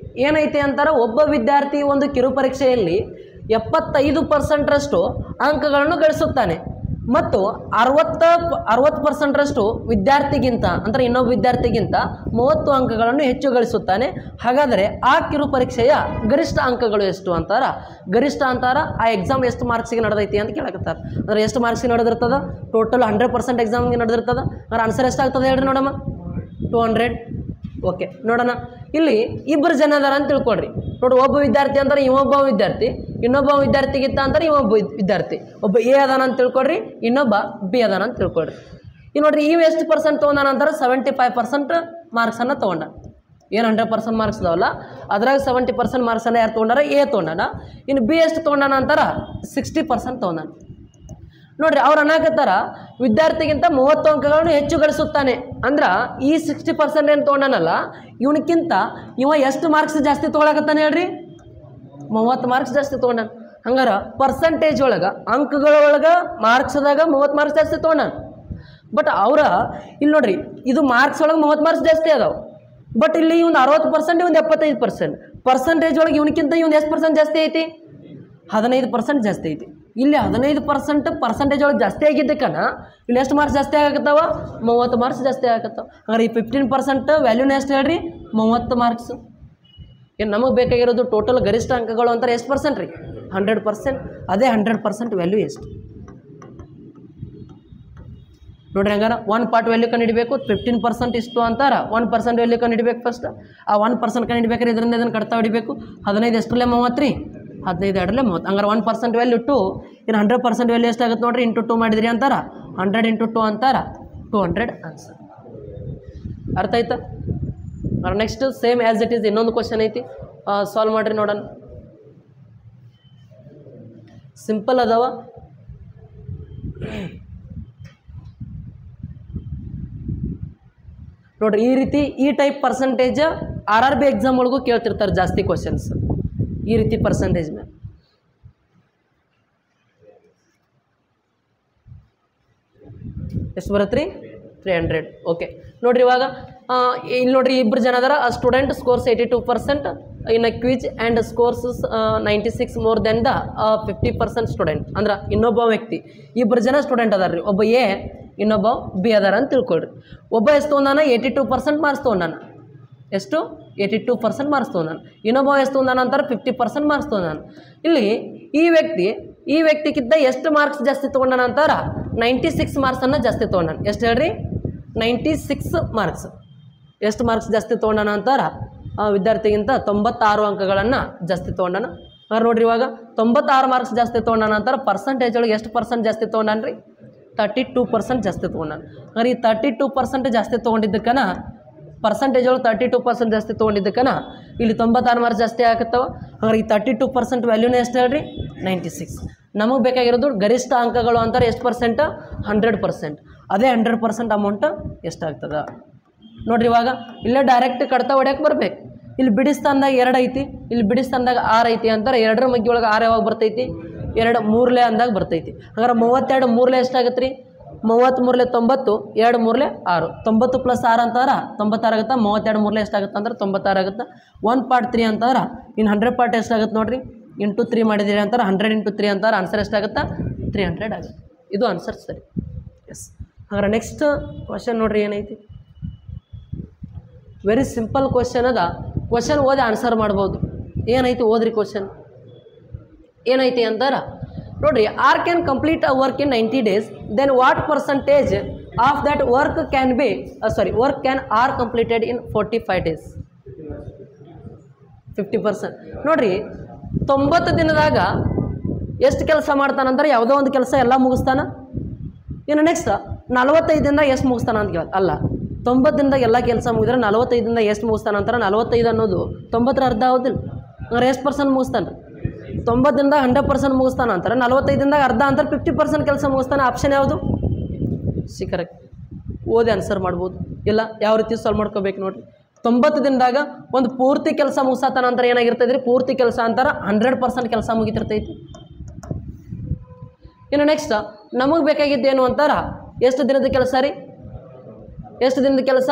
ಏನೈತಿ ಅಂತಾರೆ, ಒಬ್ಬ ವಿದ್ಯಾರ್ಥಿ ಒಂದು ಕಿರು ಪರೀಕ್ಷೆಯಲ್ಲಿ 75%ರಷ್ಟು ಅಂಕಗಳನ್ನು ಗಳಿಸುತ್ತಾನೆ. ಮತ್ತು 60% ವಿದ್ಯಾರ್ಥಿಗಿಂತ ಅಂದರೆ ಇನ್ನೊಬ್ಬ ವಿದ್ಯಾರ್ಥಿಗಿಂತ 30 ಅಂಕಗಳನ್ನು ಹೆಚ್ಚು ಗಳಿಸುತ್ತಾನೆ. ಹಾಗಾದರೆ ಆ ಕಿರು ಪರೀಕ್ಷೆಯ ಗರಿಷ್ಠ ಅಂಕಗಳು ಎಷ್ಟು ಅಂತಾರ. ಗರಿಷ್ಠ ಅಂತಾರ ಆ ಎಕ್ಸಾಮ್ ಎಷ್ಟು ಮಾರ್ಕ್ಸಿಗೆ ನಡೆದೈತಿ ಅಂತ ಕೇಳಕತ್ತಾರೆ. ಅಂದರೆ ಎಷ್ಟು ಮಾರ್ಕ್ಸಿಗೆ ನಡೆದಿರ್ತದ? ಟೋಟಲ್ 100% ಎಕ್ಸಾಮ್ಗೆ ನಡೆದಿರ್ತದ. ಅಂದ್ರೆ ಆನ್ಸರ್ ಎಷ್ಟಾಗ್ತದೆ ಹೇಳ್ರಿ ನೋಡಮ್ಮ? 200. ಓಕೆ, ನೋಡೋಣ. ಇಲ್ಲಿ ಇಬ್ಬರು ಜನ ಅದಾರ ಅಂತ ತಿಳ್ಕೊಳ್ರಿ. ನೋಡಿ, ಒಬ್ಬ ವಿದ್ಯಾರ್ಥಿ ಅಂದ್ರೆ ಇವೊಬ್ಬ ವಿದ್ಯಾರ್ಥಿ, ಇನ್ನೊಬ್ಬ ವಿದ್ಯಾರ್ಥಿಗಿಂತ ಅಂದ್ರೆ ಇವೊಬ್ಬ ವಿದ್ಯಾರ್ಥಿ. ಒಬ್ಬ ಎ ಅದಾನ ಅಂತ ತಿಳ್ಕೊಳ್ರಿ, ಇನ್ನೊಬ್ಬ ಬಿ ಅದಾನ ಅಂತ ತಿಳ್ಕೊಳ್ರಿ. ಈಗ ನೋಡ್ರಿ, ಇವು ಎಷ್ಟು ಪರ್ಸೆಂಟ್ ತೊಗೊಂಡಾನ ಅಂತಾರೆ? 75% ಮಾರ್ಕ್ಸನ್ನು ತೊಗೊಂಡ. ಏನು 100% ಮಾರ್ಕ್ಸ್ ಅದಾವಲ್ಲ, ಅದ್ರಾಗ 70% ಮಾರ್ಕ್ಸನ್ನು ಯಾರು ತೊಗೊಂಡಾರ? ಎ ತೊಗೊಂಡಾನ. ಇನ್ನು ಬಿ ಎಷ್ಟು ತೊಗೊಂಡಾನ ಅಂತಾರ? 60% ತೊಗೊಂಡಾನ. ನೋಡ್ರಿ, ಅವ್ರು ಅನ್ನಕತ್ತಾರ ವಿದ್ಯಾರ್ಥಿಗಿಂತ 30 ಅಂಕಗಳನ್ನು ಹೆಚ್ಚು ಗಳಿಸುತ್ತಾನೆ. ಅಂದ್ರೆ ಈ 60% ಏನು ತೊಗೊಂಡಾನಲ್ಲ, ಇವನಕ್ಕಿಂತ ಇವ ಎಷ್ಟು ಮಾರ್ಕ್ಸ್ ಜಾಸ್ತಿ ತೊಗೊಳಕತ್ತಾನೆ ಹೇಳ್ರಿ? 30 ಮಾರ್ಕ್ಸ್ ಜಾಸ್ತಿ ತೊಗೊಂಡಾನ. ಹಂಗಾರ ಪರ್ಸಂಟೇಜ್ ಒಳಗೆ, ಅಂಕಗಳ ಒಳಗೆ, ಮಾರ್ಕ್ಸ್ದಾಗ 30 ಮಾರ್ಕ್ಸ್ ಜಾಸ್ತಿ ತೊಗೊಂಡಾನ. ಬಟ್ ಅವ್ರ ಇಲ್ಲಿ ನೋಡ್ರಿ, ಇದು ಮಾರ್ಕ್ಸ್ ಒಳಗೆ 30 ಮಾರ್ಕ್ಸ್ ಜಾಸ್ತಿ ಅದಾವೆ. ಬಟ್ ಇಲ್ಲಿ ಇವ್ನು 60%, ಇವ್ನು 75%. ಪರ್ಸಂಟೇಜ್ ಒಳಗೆ ಇವನಕ್ಕಿಂತ ಇವ್ನು ಎಷ್ಟು ಪರ್ಸೆಂಟ್ ಜಾಸ್ತಿ ಐತಿ? 15% ಜಾಸ್ತಿ ಐತಿ. ಇಲ್ಲಿ 15% ಪರ್ಸೆಂಟೇಜ್ ಒಳಗೆ ಜಾಸ್ತಿ ಆಗಿದ್ದಕ್ಕನ ಇಲ್ಲಿ ಎಷ್ಟು ಮಾರ್ಕ್ಸ್ ಜಾಸ್ತಿ ಆಗಕತ್ತಾವ? 30 ಮಾರ್ಕ್ಸ್ ಜಾಸ್ತಿ ಆಗಕತ್ತಾವ. ಹಾಗಾದ್ರೆ ಈ 15% ವ್ಯಾಲ್ಯೂನ ಎಷ್ಟು ಹೇಳ್ರಿ? 30 ಮಾರ್ಕ್ಸ್. ಏನು ನಮಗೆ ಬೇಕಾಗಿರೋದು ಟೋಟಲ್ ಗರಿಷ್ಠ ಅಂಕಗಳು ಅಂತಾರೆ ಎಷ್ಟು ಪರ್ಸೆಂಟ್ ರೀ? 100%. ಅದೇ 100% ವ್ಯಾಲ್ಯೂ ಎಷ್ಟು ನೋಡ್ರಿ. ಹಂಗಾರ 1 ಪಾರ್ಟ್ ವ್ಯಾಲ್ಯೂ ಕಂಡಿಡಬೇಕು. 15% ಇಷ್ಟು ಅಂತಾರ. 1% ವ್ಯಾಲ್ಯೂ ಕಂಡಿಡಬೇಕು ಫಸ್ಟ್. ಆ 1% ಕಂಡಿಡ್ಬೇಕಾದ್ರೆ ಇದರಿಂದ ಇದನ್ನು ಕಟ್ತಾ ಹೊಡಿಬೇಕು. 15 ಎಷ್ಟರಲ್ಲೇ 30 ರೀ? 15 ಎರಡರಲ್ಲೇ 30. ಹಂಗಾರೆ 1% ವ್ಯಾಲ್ಯೂ 2. ಇನ್ನು 100% ವ್ಯಾಲ್ಯೂ ಎಷ್ಟಾಗುತ್ತೆ ನೋಡ್ರಿ? ಇಂಟು 2 ಮಾಡಿದ್ರಿ ಅಂತಾರ. 100 × 2 ಅಂತಾರ 200 ಆನ್ಸರ್. ಅರ್ಥ ಆಯ್ತಾ? Next same as it is ಇನ್ನೊಂದು ಕ್ವಶನ್ ಐತಿ, ಸಾಲ್ವ್ ಮಾಡಿರಿ ನೋಡೋಣ. ಸಿಂಪಲ್ ಅದಾವ. ನೋಡ್ರಿ, ಈ ರೀತಿ ಈ ಟೈಪ್ ಪರ್ಸೆಂಟೇಜ್ RRB ಎಕ್ಸಾಮ್ ಒಳಗೂ ಕೇಳ್ತಿರ್ತಾರೆ ಜಾಸ್ತಿ ಕ್ವಶನ್ಸ್ ಈ ರೀತಿ ಪರ್ಸೆಂಟೇಜ್ ಮೇಲೆ. ಎಷ್ಟು ಬರುತ್ತೆ ರೀ? 300. ಓಕೆ, ನೋಡ್ರಿ ಇವಾಗ ಇಲ್ಲಿ ನೋಡ್ರಿ, ಇಬ್ಬರು ಜನ ಅದಾರ. Student scores 82% in a quiz and scores 96 more than the 50% student. ಅಂದ್ರೆ ಇನ್ನೊಬ್ಬ ವ್ಯಕ್ತಿ, ಇಬ್ಬರು ಜನ ಸ್ಟೂಡೆಂಟ್ ಅದಾರ ರೀ. ಒಬ್ಬ ಎ, ಇನ್ನೊಬ್ಬ ಬಿ ಅದಾರ ಅಂತ ತಿಳ್ಕೊಳ್ರಿ. ಒಬ್ಬ ಎಷ್ಟು ತೊಗೊಂಡಾನ? 82% ಮಾರ್ಕ್ಸ್ ತೊಗೊಂಡಾನ. ಎಷ್ಟು? 82% ಮಾರ್ಕ್ಸ್ ತೊಗೊಂಡಾನ. ಇನ್ನೊಬ್ಬ ಎಷ್ಟು ತೊಗೊಂಡಾನ ಅಂತಾರೆ? 50% ಮಾರ್ಕ್ಸ್ ತೊಗೊಂಡಾನ. ಇಲ್ಲಿ ಈ ವ್ಯಕ್ತಿಗಿಂತ ಎಷ್ಟು ಮಾರ್ಕ್ಸ್ ಜಾಸ್ತಿ ತೊಗೊಂಡಾನ ಅಂತಾರ? 96 ಮಾರ್ಕ್ಸನ್ನು ಜಾಸ್ತಿ ತೊಗೊಂಡಾನ. ಎಷ್ಟು ಹೇಳ್ರಿ? 96 ಮಾರ್ಕ್ಸ್. ಎಷ್ಟು ಮಾರ್ಕ್ಸ್ ಜಾಸ್ತಿ ತೊಗೊಂಡಾನ ಅಂತಾರ? ವಿದ್ಯಾರ್ಥಿಗಿಂತ 96 ಅಂಕಗಳನ್ನು ಜಾಸ್ತಿ ತೊಗೊಂಡಾನ. ಅವ್ರು ನೋಡ್ರಿ, ಇವಾಗ 96 ಮಾರ್ಕ್ಸ್ ಜಾಸ್ತಿ ತೊಗೊಂಡಾನ ಅಂತಾರೆ. ಪರ್ಸೆಂಟೇಜ್ ಒಳಗೆ ಎಷ್ಟು ಪರ್ಸೆಂಟ್ ಜಾಸ್ತಿ ತೊಗೊಂಡಾನ ರೀ? 32% ಜಾಸ್ತಿ ತೊಗೊಂಡಾನ. ಅಂದ್ರೆ ಈ 32% ಜಾಸ್ತಿ ತೊಗೊಂಡಿದ್ದಕ್ಕನ, ಪರ್ಸೆಂಟೇಜ್ ಒಳಗೆ 32% ಜಾಸ್ತಿ ತೊಗೊಂಡಿದ್ದಕ್ಕನ ಇಲ್ಲಿ 96 ಮಾರ್ಕ್ಸ್ ಜಾಸ್ತಿ ಆಗತ್ತವ. ಹಾಗಾದ್ರೆ ಈ 32% ವ್ಯಾಲ್ಯೂನೇ ಎಷ್ಟು ಹೇಳ್ರಿ? 96. ನಮಗೆ ಬೇಕಾಗಿರೋದು ಗರಿಷ್ಠ ಅಂಕಗಳು ಅಂತಾರೆ ಎಷ್ಟು ಪರ್ಸೆಂಟ್? 100%. ಅದೇ 100% ಅಮೌಂಟ್ ಎಷ್ಟಾಗ್ತದೆ ನೋಡ್ರಿ. ಇವಾಗ ಇಲ್ಲೇ ಡೈರೆಕ್ಟ್ ಕಡ್ತಾ ಹೊಡ್ಯಕ್ಕೆ ಬರ್ಬೇಕು. ಇಲ್ಲಿ ಬಿಡಿಸ್ತಾನ್ದಾಗ 2 ಐತಿ, ಇಲ್ಲಿ ಬಿಡಿಸ್ತಾನ್ದಾಗ 6 ಐತಿ ಅಂತಾರೆ. 2ರ ಮಗ್ಗಿ ಒಳಗೆ 6 ಯಾವಾಗ ಬರ್ತೈತಿ? 2 3 ಅಂದಾಗ ಬರ್ತೈತಿ. ಹಾಗಾದ್ರೆ 32 3 ಎಷ್ಟಾಗತ್ತೆ ರೀ? 33 90, 2 3 6. 90 + 6 ಅಂತಾರ 96 ಆಗುತ್ತೆ. 32 3 ಎಷ್ಟಾಗುತ್ತೆ ಅಂದ್ರೆ 96 ಆಗುತ್ತೆ. 1 ಪಾರ್ಟ್ 3 ಅಂತಾರ. ಇನ್ನು 100 ಪಾರ್ಟ್ ಎಷ್ಟಾಗುತ್ತೆ ನೋಡ್ರಿ? ಇಂಟು 3 ಮಾಡಿದಿರಿ ಅಂತಾರೆ. 100 × 3 ಅಂತಾರೆ. ಆನ್ಸರ್ ಎಷ್ಟಾಗುತ್ತೆ? 300 ಆಗುತ್ತೆ. ಇದು ಆನ್ಸರ್ ಸರಿ. ಎಸ್. ಹಾಗಾದ್ರೆ ನೆಕ್ಸ್ಟ್ ಕ್ವಶನ್ ನೋಡ್ರಿ, ಏನೈತಿ? ವೆರಿ ಸಿಂಪಲ್ ಕ್ವಶನ್ ಅದ. ಕ್ವಶನ್ ಓದಿ ಆನ್ಸರ್ ಮಾಡ್ಬೋದು. ಏನೈತಿ ಓದ್ರಿ ಕ್ವಶನ್. ಏನೈತಿ ಅಂತಾರ ನೋಡ್ರಿ, R can complete a work in 90 days, then what percentage of that work can be work can are completed in 45 days? 50%. ನೋಡ್ರಿ, 90 ದಿನದಾಗ ಎಷ್ಟು ಕೆಲಸ ಮಾಡ್ತಾನಂದ್ರೆ ಯಾವುದೋ ಒಂದು ಕೆಲಸ ಎಲ್ಲ ಮುಗಿಸ್ತಾನ. ಇನ್ನು ನೆಕ್ಸ್ಟ್ 45 ದಿನದಾಗ ಎಷ್ಟು ಮುಗಿಸ್ತಾನ ಅಂತ ಕೇಳ ಅಲ್ಲ. 90 ದಿನದಾಗ ಎಲ್ಲ ಕೆಲಸ ಮುಗಿದ್ರೆ 45 ದಿನದಾಗ ಎಷ್ಟು ಮುಗಿಸ್ತಾನ ಅಂತಾರೆ? 45 ಅನ್ನೋದು 90ರ ಅರ್ಧ ಆಗೋದಿಲ್ಲ. ಅಂದ್ರೆ ಎಷ್ಟು ಪರ್ಸೆಂಟ್ ಮುಗಿಸ್ತಾನೆ? 90 ದಿನದಾಗ 100% ಮುಗಿಸ್ತಾನ ಅಂತಾರೆ. 45 ದಿನದಾಗ ಅರ್ಧ ಅಂತಾರೆ, 50% ಕೆಲಸ ಮುಗಿಸ್ತಾನೆ. ಆಪ್ಷನ್ ಯಾವುದು? C correct. ಓದಿ ಆನ್ಸರ್ ಮಾಡ್ಬೋದು. ಇಲ್ಲ ಯಾವ ರೀತಿ ಸಾಲ್ವ್ ಮಾಡ್ಕೋಬೇಕು ನೋಡ್ರಿ. 90 ದಿನದಾಗ ಒಂದು ಪೂರ್ತಿ ಕೆಲಸ ಮುಗಿಸತಾನ ಅಂತಾರೆ. ಏನಾಗಿರ್ತೈತೆ ರೀ? ಪೂರ್ತಿ ಕೆಲಸ ಅಂತಾರೆ. 100% ಕೆಲಸ ಮುಗಿತಿರ್ತೈತಿ. ಇನ್ನು ನೆಕ್ಸ್ಟ್ ನಮಗೆ ಬೇಕಾಗಿದ್ದೇನು ಅಂತಾರ? ಎಷ್ಟು ದಿನದ ಕೆಲಸ ರೀ? ಎಷ್ಟು ದಿನದ ಕೆಲಸ?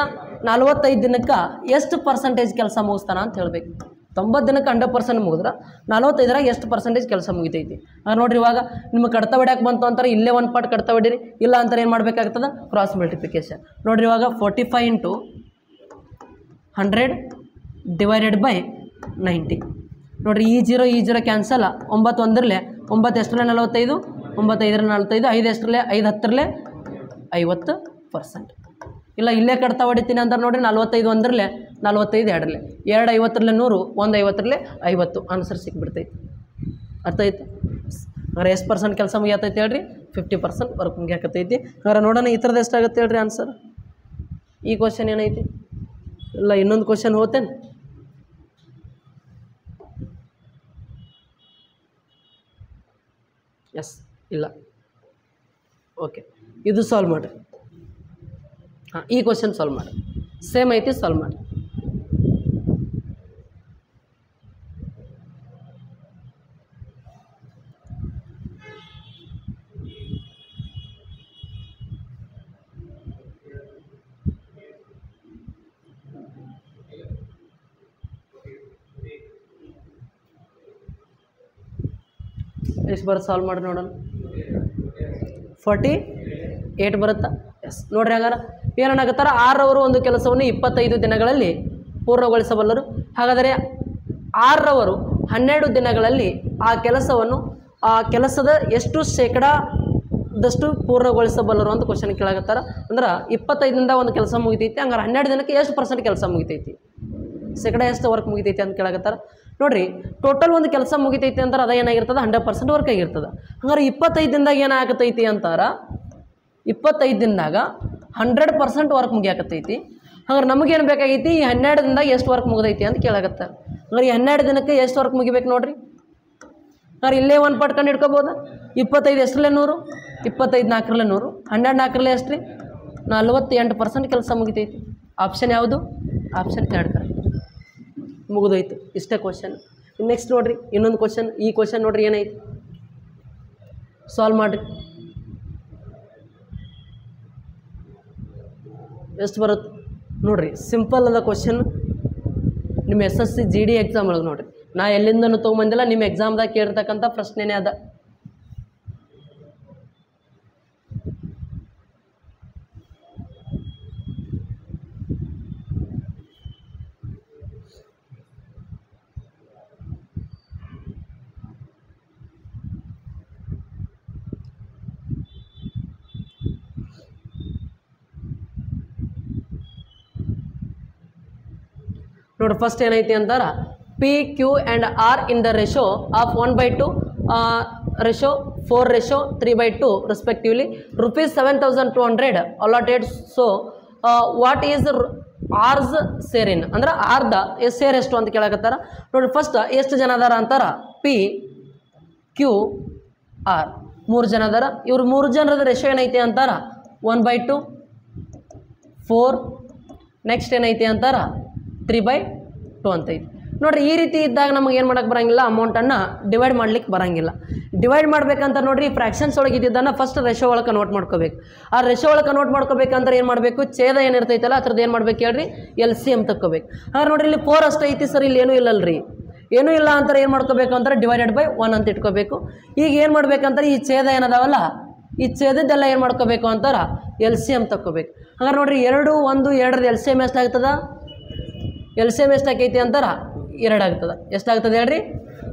45 ದಿನಕ್ಕೆ ಎಷ್ಟು ಪರ್ಸೆಂಟೇಜ್ ಕೆಲಸ ಮುಗಿಸ್ತಾನ ಅಂತ ಹೇಳಬೇಕು. 90 ದಿನಕ್ಕೆ 100% ಮುಗಿದ್ರೆ 45ರಾಗ ಎಷ್ಟು ಪರ್ಸೆಂಟೇಜ್ ಕೆಲಸ ಮುಗಿತೈತಿ. ನೋಡಿರಿ ಇವಾಗ ನಿಮಗೆ ಕಡ್ತಾ ಹೊಡ್ಯಾಕೆ ಬಂತು ಅಂತಾರೆ ಇಲ್ಲೇ ಒಂದು ಪಾರ್ಟ್ ಕಡ್ತಾ ಹೊಡೀರಿ, ಇಲ್ಲ ಅಂತಾರೆ ಏನು ಮಾಡಬೇಕಾಗ್ತದೆ ಕ್ರಾಸ್ ಮಲ್ಟಿಪ್ಲಿಕೇಶನ್. ನೋಡಿರಿ ಇವಾಗ 45 × 100 / 90. ನೋಡಿರಿ ಈ 0 ಕ್ಯಾನ್ಸಲ್. 9 1 9 ಎಷ್ಟರಲ್ಲೇ 45, 9 5 45, 5 ಎಷ್ಟರಲ್ಲೇ 5 10ರಲ್ಲೇ 50%. ಇಲ್ಲ ಇಲ್ಲೇ ಕಡ್ತಾ ಹೊಡಿತೀನಿ ಅಂದ್ರೆ ನೋಡಿರಿ 45 1 45 2 2 50ರಲ್ಲೇ 100, 1 50ರಲ್ಲೇ 50 ಆನ್ಸರ್ ಸಿಕ್ಬಿಡ್ತೈತಿ. ಅರ್ಥ ಐತಿ? ಹಾಗಾದ್ರೆ ಎಷ್ಟು ಪರ್ಸೆಂಟ್ ಕೆಲಸ ಮುಗಿಯತೈತಿ ಹೇಳ್ರಿ? 50% ವರ್ಕ್ ಮುಗಿಯಾಕತೈತಿ. ಹಾಗಾದ್ರೆ ನೋಡೋಣ ಈ ಥರದ್ದು ಎಷ್ಟಾಗುತ್ತೆ ಹೇಳ್ರಿ ಆನ್ಸರ್. ಈ ಕ್ವಶನ್ ಏನೈತಿ? ಇಲ್ಲ ಇನ್ನೊಂದು ಕ್ವಶನ್ ಹೋಗ್ತೇನೆ. ಎಸ್ ಇಲ್ಲ ಓಕೆ, ಇದು ಸಾಲ್ವ್ ಮಾಡಿರಿ. ಹಾಂ, ಈ ಕ್ವಶನ್ ಸಾಲ್ವ್ ಮಾಡಿ, ಸೇಮ್ ಐತಿ, ಸಾಲ್ವ್ ಮಾಡಿ. ಎಷ್ಟು ಬರುತ್ತೆ ಸಾಲ್ವ್ ಮಾಡಿ ನೋಡೋಣ. 48 ಬರುತ್ತಾ? ಎಸ್. ನೋಡ್ರಿ ಹಾಗಾದ್ರೆ ಏನಾಗತ್ತಾರ 6 ರವರು ಒಂದು ಕೆಲಸವನ್ನು 25 ದಿನಗಳಲ್ಲಿ ಪೂರ್ಣಗೊಳಿಸಬಲ್ಲರು. ಹಾಗಾದರೆ 6 ರವರು 12 ದಿನಗಳಲ್ಲಿ ಆ ಕೆಲಸದ ಎಷ್ಟು ಶೇಕಡಾದಷ್ಟು ಪೂರ್ಣಗೊಳಿಸಬಲ್ಲರು ಅಂತ ಕ್ವಶನ್ ಕೇಳಾಕತ್ತಾರ. ಅಂದ್ರೆ 25ದಿಂದ ಒಂದು ಕೆಲಸ ಮುಗಿತೈತಿ, ಹಂಗಾರೆ 12 ದಿನಕ್ಕೆ ಎಷ್ಟು ಪರ್ಸೆಂಟ್ ಕೆಲಸ ಮುಗಿತೈತಿ, ಶೇಕಡ ಎಷ್ಟು ವರ್ಕ್ ಮುಗಿತೈತಿ ಅಂತ ಕೇಳಾಕತ್ತಾರ. ನೋಡಿರಿ ಟೋಟಲ್ ಒಂದು ಕೆಲಸ ಮುಗಿತೈತಿ ಅಂದ್ರೆ ಅದು ಏನಾಗಿರ್ತದೆ 100% ವರ್ಕ್ ಆಗಿರ್ತದೆ. ಹಂಗಾರೆ 25 ದಿನದಾಗ ಏನಾಗತೈತಿ ಅಂತಾರ 25 ದಿನದಾಗ 100% ವರ್ಕ್ ಮುಗಿಯಾಕತ್ತೈತಿ. ಹಂಗಾರೆ ನಮಗೇನು ಬೇಕಾಗೈತಿ ಈ 12 ದಿನದಾಗ ಎಷ್ಟು ವರ್ಕ್ ಮುಗಿದೈತಿ ಅಂತ ಕೇಳಾಕತ್ತಾರ. ಹಂಗಾರೆ ಈ 12 ದಿನಕ್ಕೆ ಎಷ್ಟು ವರ್ಕ್ ಮುಗಿಬೇಕು ನೋಡ್ರಿ. ಹಂಗಾರೆ ಇಲ್ಲೇ ಒಂದು ಪಾರ್ಟ್ ಕಂಡು ಹಿಡ್ಕೋಬೋದಾ? 25 ಎಷ್ಟರಲ್ಲೇ 100, 25 4ರಲ್ಲೇ 100, 12 4ರಲ್ಲೇ ಎಷ್ಟು ರೀ 48% ಕೆಲಸ ಮುಗಿತೈತಿ. ಆಪ್ಷನ್ ಯಾವುದು? Option 2 correct. ಮುಗಿದೋಯ್ತು. ಇಷ್ಟೇ ಕ್ವಶನ್. ನೆಕ್ಸ್ಟ್ ನೋಡಿರಿ ಇನ್ನೊಂದು ಕ್ವಶನ್. ಈ ಕ್ವಶನ್ ನೋಡಿರಿ ಏನೈತಿ, ಸಾಲ್ವ್ ಮಾಡಿರಿ. ಎಷ್ಟು ಬರುತ್ತೆ ನೋಡಿರಿ. ಸಿಂಪಲ್ ಅದ ಕ್ವಶನ್. ನಿಮ್ಮ SSC GD ಎಕ್ಸಾಮ್ ಒಳಗೆ ನೋಡಿರಿ, ನಾ ಎಲ್ಲಿಂದನೂ ತೊಗೊಂಬಂದಿಲ್ಲ, ನಿಮ್ಮ ಎಕ್ಸಾಮ್ದಾಗ ಕೇಳಿರ್ತಕ್ಕಂಥ ಪ್ರಶ್ನೆನೇ ಅದ. ನೋಡಿ ಫಸ್ಟ್ ಏನೈತಿ ಅಂತಾರ P, Q and R in the ratio of 1/2, ratio 4:3/2 respectively, rupees 7,200 allotted. So what is R's share in ಅಂದ್ರೆ ಆರ್ದ ಶೇರ್ ಎಷ್ಟು ಅಂತ ಕೇಳಾಕತ್ತಾರ. ನೋಡಿ ಫಸ್ಟ್ ಎಷ್ಟು ಜನ ಅದಾರ ಅಂತಾರ P, Q, R 3 ಜನ ಅದಾರ. ಇವ್ರು 3 ಜನರದ ರೇಷೋ ಏನೈತಿ ಅಂತಾರ 1/2, 4, ನೆಕ್ಸ್ಟ್ ಏನೈತಿ ಅಂತಾರ 3/2 ಅಂತೈತಿ. ನೋಡ್ರಿ ಈ ರೀತಿ ಇದ್ದಾಗ ನಮಗೆ ಏನು ಮಾಡೋಕ್ಕೆ ಬರೋಂಗಿಲ್ಲ, ಅಮೌಂಟನ್ನು ಡಿವೈಡ್ ಮಾಡ್ಲಿಕ್ಕೆ ಬರೋಂಗಿಲ್ಲ. ಡಿವೈಡ್ ಮಾಡ್ಬೇಕಂತ ನೋಡ್ರಿ ಫ್ರ್ಯಾಕ್ಷನ್ಸ್ ಒಳಗೆ ಇದ್ದಿದ್ದನ್ನು ಫಸ್ಟ್ ರೇಷೋ ಒಳಗೆ ಕನ್ವರ್ಟ್ ಮಾಡ್ಕೋಬೇಕು. ಆ ರೇಷೋ ಒಳಗೆ ಕನ್ವರ್ಟ್ ಮಾಡ್ಕೋಬೇಕಂದ್ರೆ ಏನು ಮಾಡಬೇಕು, ಛೇದ ಏನಿರ್ತೈತಲ್ಲ ಅದ್ರದ್ದು ಏನು ಮಾಡ್ಬೇಕು ಹೇಳ್ರಿ, LCM ತಕ್ಕೋಬೇಕು. ಹಾಗಾದ್ರೆ ನೋಡ್ರಿ ಇಲ್ಲಿ 4 ಅಷ್ಟೇ ಐತಿ ಸರ್, ಇಲ್ಲಿ ಏನೂ ಇಲ್ಲಲ್ರಿ, ಏನೂ ಇಲ್ಲ ಅಂತಾರೆ ಏನು ಮಾಡ್ಕೋಬೇಕು ಅಂತಾರೆ /1 ಅಂತ ಇಟ್ಕೋಬೇಕು. ಈಗ ಏನು ಮಾಡ್ಬೇಕಂತಾರೆ ಈ ಛೇದ ಏನದಾವಲ್ಲ ಈ ಛೇದದ್ದೆಲ್ಲ ಏನು ಮಾಡ್ಕೋಬೇಕು ಅಂತಾರೆ LCM ತಕ್ಕೋಬೇಕು. ಹಾಗಾದ್ರೆ ನೋಡ್ರಿ 2 1 2 LCM ಎಷ್ಟಾಗ್ತದ, LCM ಎಷ್ಟಾಗೈತಿ ಅಂತಾರ 2 ಆಗ್ತದೆ. ಎಷ್ಟಾಗ್ತದೆ ಹೇಳ್ರಿ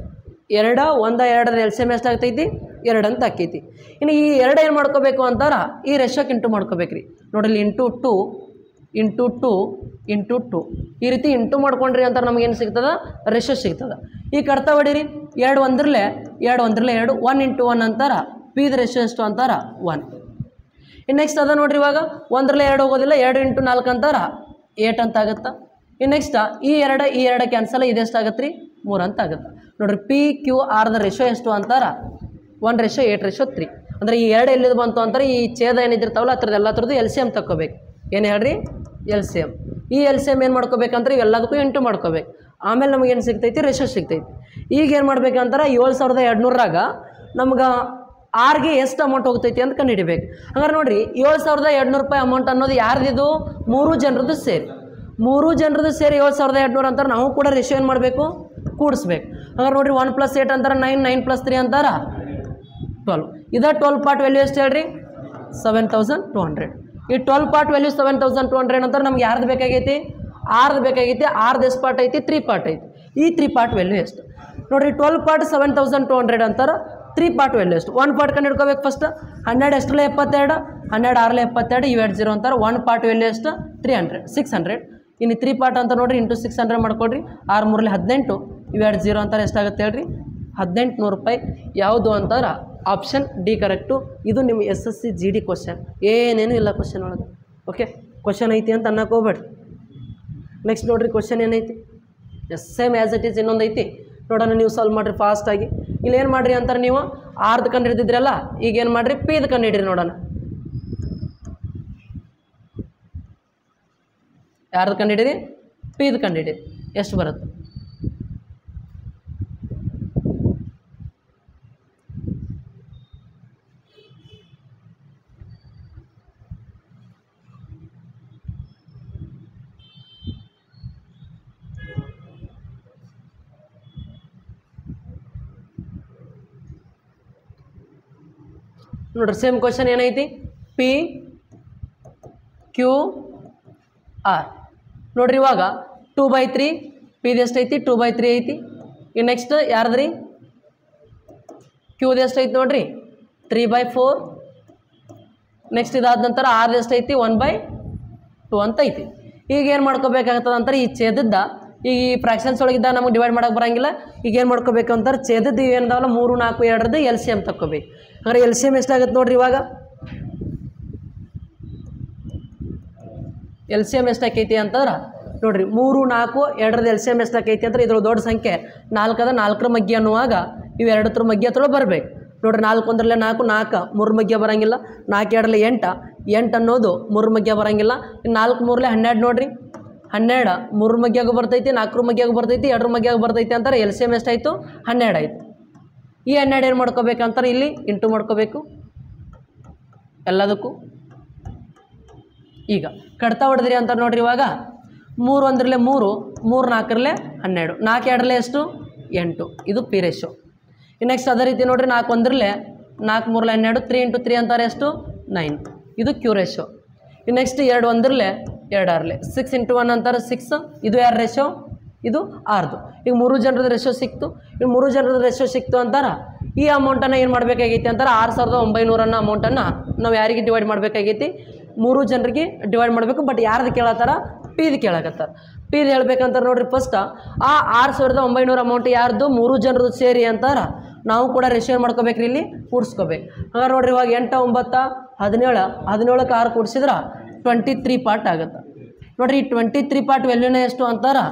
2 1 2 LCM ಎಷ್ಟಾಗ್ತೈತಿ 2 ಅಂತ ಆಕೈತಿ. ಇನ್ನು ಈ 2 ಏನು ಮಾಡ್ಕೋಬೇಕು ಅಂತಾರ ಈ ರೇಷೋಕ್ಕೆ ಇಂಟು ಮಾಡ್ಕೋಬೇಕು ರೀ. ನೋಡ್ರಿ ಇಂಟು 2 ಇಂಟು 2 ಇಂಟು 2 ಈ ರೀತಿ ಇಂಟು ಮಾಡ್ಕೊಂಡ್ರಿ ಅಂತಾರೆ ನಮಗೇನು ಸಿಗ್ತದೆ, ರೇಷೋ ಸಿಗ್ತದೆ. ಈ ಕಡ್ತಾ ಹೊಡೀರಿ 2 1 2 1 ಇಂಟು 1 ಅಂತಾರ Pದ ರೇಷೋ ಎಷ್ಟು ಅಂತಾರ 1. ಇನ್ನು ನೆಕ್ಸ್ಟ್ ಅದ ನೋಡ್ರಿ ಇವಾಗ 1 2 ಹೋಗೋದಿಲ್ಲ, 2 ಇಂಟು 4 ಅಂತಾರ 8 ಅಂತ ಆಗುತ್ತಾ. ಇನ್ನು ನೆಕ್ಸ್ಟ್ ಈ 2 ಕ್ಯಾನ್ಸಲ್, ಇದೆಷ್ಟಾಗತ್ತೆ ರೀ 3 ಅಂತ ಆಗುತ್ತೆ. ನೋಡ್ರಿ P, Q, Rದ ರೇಷೋ ಎಷ್ಟು ಅಂತಾರ 1:8:3. ಅಂದರೆ ಈ 2 ಎಲ್ಲಿದು ಬಂತು ಅಂತಾರೆ ಈ ಛೇದ ಏನಿದ್ದಿರ್ತಾವಲ್ಲ ಅದ್ರದ್ದು ಎಲ್ಲ ಥರದ್ದು LCM ತಕ್ಕೋಬೇಕು. ಏನು ಹೇಳ್ರಿ LCM. ಈ LCM ಏನು ಮಾಡ್ಕೋಬೇಕಂದ್ರೆ ಇವೆಲ್ಲದಕ್ಕೂ ಇಂಟು ಮಾಡ್ಕೋಬೇಕು. ಆಮೇಲೆ ನಮಗೇನು ಸಿಗ್ತೈತಿ, ರೇಷೋ ಸಿಗ್ತೈತಿ. ಈಗ ಏನು ಮಾಡ್ಬೇಕಂತಾರೆ 7,200ರಾಗ ನಮ್ಗೆ ಆರ್ಗೆ ಎಷ್ಟು ಅಮೌಂಟ್ ಹೋಗ್ತೈತಿ ಅಂತ ಕಂಡು ಹಿಡಿಬೇಕು. ಹಂಗಾರೆ ನೋಡಿರಿ 7,200 ರೂಪಾಯಿ ಅಮೌಂಟ್ ಅನ್ನೋದು ಯಾರ್ದಿದು, 3 ಜನರದ್ದು ಸೇರಿ 7,200 ಅಂತಾರೆ. ನಾವು ಕೂಡ ರೇಷೋ ಏನು ಮಾಡಬೇಕು, ಕೂಡಿಸ್ಬೇಕು. ಹಂಗಾರೆ ನೋಡಿರಿ 1 + 8 ಅಂತಾರೆ 9, 9 + 3 ಅಂತಾರೆ 12. ಇದು 12 ಪಾರ್ಟ್ ವ್ಯಾಲ್ಯೂ ಎಷ್ಟು ಹೇಳ್ರಿ? 7200. ಈ 12 ಪಾರ್ಟ್ ವ್ಯಾಲ್ಯೂ 7200 ಅಂತಾರೆ ನಮ್ಗೆ ಯಾರ್ದು ಬೇಕಾಗೈತಿ? ಆರ್ದು ಬೇಕಾಗೈತಿ. ಆರ್ದು ಎಷ್ಟು ಪಾರ್ಟ್ ಐತಿ? 3 ಪಾರ್ಟ್ ಐತಿ. ಈ 3 ಪಾರ್ಟ್ ವ್ಯಾಲ್ಯೂ ಎಷ್ಟು ನೋಡಿರಿ? 12 ಪಾರ್ಟ್ 7200 ಅಂತಾರೆ. 3 ಪಾರ್ಟ್ ವ್ಯಾಲ್ಯೂ ಎಷ್ಟು? 1 ಪಾರ್ಟ್ ಕಂಡು ಹಿಡ್ಕೋಬೇಕು ಫಸ್ಟ್. 12 ಎಷ್ಟರಲ್ಲೇ 72, 12 6 72, ಇವು 2 0 ಅಂತಾರೆ. 1 ಪಾರ್ಟ್ ವ್ಯಾಲ್ಯೂ ಎಷ್ಟು? 600. ಇನ್ನು 3 ಪಾರ್ಟ್ ಅಂತ ನೋಡಿರಿ, ಇಂಟು 600 ಮಾಡ್ಕೊಡ್ರಿ. 6 3 18, ಇವು 2 0 ಅಂತಾರೆ. ಎಷ್ಟಾಗುತ್ತೆ ಹೇಳ್ರಿ? 1800 ರೂಪಾಯಿ. ಯಾವುದು ಅಂತಾರೆ? Option D correct. ಇದು ನಿಮ್ಮ SSC GD ಕ್ವಶನ್, ಏನೇನು ಇಲ್ಲ ಕ್ವಶನ್ ಒಳಗೆ. ಓಕೆ, ಕ್ವಶನ್ ಐತಿ ಅಂತ ಅನ್ನಕ್ಕೆ ಹೋಗ್ಬೇಡ್ರಿ. ನೆಕ್ಸ್ಟ್ ನೋಡಿರಿ ಕ್ವಶನ್ ಏನೈತಿ? ಸೇಮ್ ಆ್ಯಸ್ ಇಟ್ ಈಸ್ ಇನ್ನೊಂದು ಐತಿ, ನೋಡೋಣ. ನೀವು ಸಾಲ್ವ್ ಮಾಡಿರಿ ಫಾಸ್ಟಾಗಿ. ಇಲ್ಲಿ ಏನು ಮಾಡಿರಿ ಅಂತಾರೆ? ನೀವು ಆರ್ದು ಕಂಡು ಹಿಡಿದಿದ್ರಲ್ಲ, ಈಗ ಏನು ಮಾಡಿರಿ? ಪಿದು ಕಂಡು ಹಿಡಿರಿ. ನೋಡೋಣ ಯಾರ್ದು ಕಂಡು ಹಿಡೀರಿ? ಪಿದು ಕಂಡು ಹಿಡೀರಿ. ಎಷ್ಟು ಬರುತ್ತೆ? ನೋಡ್ರಿ ಸೇಮ್ ಕ್ವಶನ್ ಏನೈತಿ? P Q R. ನೋಡ್ರಿ ಇವಾಗ 2/3 ಪಿದು ಎಷ್ಟೈತಿ? 2/3 ಐತಿ. ಈ ನೆಕ್ಸ್ಟ್ ಯಾರ್ದ್ರಿ? ಕ್ಯೂದು ಎಷ್ಟೈತಿ ನೋಡ್ರಿ? 3/4. ನೆಕ್ಸ್ಟ್ ಇದಾದ ನಂತರ ಆರ್ದು ಎಷ್ಟೈತಿ? 1/2 ಅಂತ ಐತಿ. ಈಗ ಏನು ಮಾಡ್ಕೋಬೇಕಾಗ್ತದೆ ಅಂತಾರೆ? ಈ ಛೇದದ ಈ ಫ್ರಾಕ್ಷನ್ಸ್ ಒಳಗಿದ್ದಾಗ ನಮಗೆ ಡಿವೈಡ್ ಮಾಡೋಕೆ ಬರೋಂಗಿಲ್ಲ. ಈಗ ಏನು ಮಾಡ್ಕೋಬೇಕು ಅಂತಾರೆ? ಛೇದದ ಏನದಾವಲ್ಲ 3, 4, 2 LCM ತಕ್ಕೋಬೇಕು. ಹಾಗಾದ್ರೆ LCM ಎಷ್ಟಾಗುತ್ತೆ ನೋಡ್ರಿ? ಇವಾಗ LCM ಎಷ್ಟಾಕೈತಿ ಅಂತಂದ್ರೆ ನೋಡ್ರಿ 3, 4, 2 LCM ಎಷ್ಟಾಕೈತಿ ಅಂದ್ರೆ ಇದ್ರ ದೊಡ್ಡ ಸಂಖ್ಯೆ 4 ಅದ. 4ರ ಮಗ್ಗಿ ಅನ್ನುವಾಗ ಇವು 2 ಮಗ್ಗಿ ಹತ್ರ ಬರಬೇಕು. ನೋಡ್ರಿ 4 1 4, 4 3 ಮಗ್ಗಿ ಬರೋಂಗಿಲ್ಲ. 4 2 8, 8 ಅನ್ನೋದು 3 ಮಗ್ಗಿ ಬರೋಂಗಿಲ್ಲ. 4 3 12 ನೋಡ್ರಿ, 12 3 ಮಗ್ಗಿಯಾಗೂ ಬರ್ತೈತಿ, 4 ಮಗ್ಗಿಯಾಗೂ ಬರ್ತೈತಿ, 2 ಮಗ್ಗಿಯಾಗೂ ಬರ್ತೈತಿ ಅಂತಾರೆ. LCM ಎಷ್ಟಾಯಿತು? 12 ಆಯಿತು. ಈ 12 ಏನು ಮಾಡ್ಕೋಬೇಕಂತಾರೆ? ಇಲ್ಲಿ ಇಂಟು ಮಾಡ್ಕೋಬೇಕು ಎಲ್ಲದಕ್ಕೂ. ಈಗ ಕಡ್ತಾ ಹೊಡೆದ್ರಿ ಅಂತ ನೋಡ್ರಿ. ಇವಾಗ 3 1 3, 3 4 12, 4 2 ಎಷ್ಟು? 8. ಇದು ಪಿ ರೇಷೋ. ನೆಕ್ಸ್ಟ್ ಅದೇ ರೀತಿ ನೋಡ್ರಿ 4 1 4 3 12, 3 × 3 ಅಂತಾರೆ ಎಷ್ಟು? 9. ಇದು ಕ್ಯೂ ರೇಷೋ. ನೆಕ್ಸ್ಟ್ 2 1 2 6 × 1 ಅಂತಾರೆ 6. ಇದು ಯಾರು ರೇಷೋ? ಇದು ಆರ್ದು. ಈಗ 3 ಜನರದ ರೇಷೋ ಸಿಕ್ತು. ಈಗ 3 ಜನರದ ರೇಷೋ ಸಿಕ್ತು ಅಂತಾರೆ. ಈ ಅಮೌಂಟನ್ನು ಏನು ಮಾಡಬೇಕಾಗೈತಿ ಅಂತಾರೆ? 6900 ಅನ್ನೋ ಅಮೌಂಟನ್ನು ನಾವು ಯಾರಿಗೆ ಡಿವೈಡ್ ಮಾಡಬೇಕಾಗೈತಿ? 3 ಜನರಿಗೆ ಡಿವೈಡ್ ಮಾಡಬೇಕು. ಬಟ್ ಯಾರ್ದು ಕೇಳತ್ತಾರ? ಪಿದು ಕೇಳಕತ್ತಾರ. ಪಿದು ಹೇಳ್ಬೇಕಂತಾರೆ ನೋಡ್ರಿ. ಫಸ್ಟ್ ಆ 6900 ಅಮೌಂಟ್ ಯಾರ್ದು? 3 ಜನರದು ಸೇರಿ ಅಂತಾರೆ. ನಾವು ಕೂಡ ರೇಷಿಯೋ ಮಾಡ್ಕೋಬೇಕ್ರಿ, ಇಲ್ಲಿ ಕೂಡಿಸ್ಕೋಬೇಕು. ಹಾಗಾದ್ರೆ ನೋಡ್ರಿ ಇವಾಗ 8 9 17, 17ಕ್ಕೆ 6 ಕೂಡಿಸಿದ್ರೆ 23 ಪಾರ್ಟ್ ಆಗುತ್ತೆ. ನೋಡ್ರಿ ಈ 23 ಪಾರ್ಟ್ ವ್ಯಾಲ್ಯೂನೇ ಎಷ್ಟು ಅಂತಾರೆ?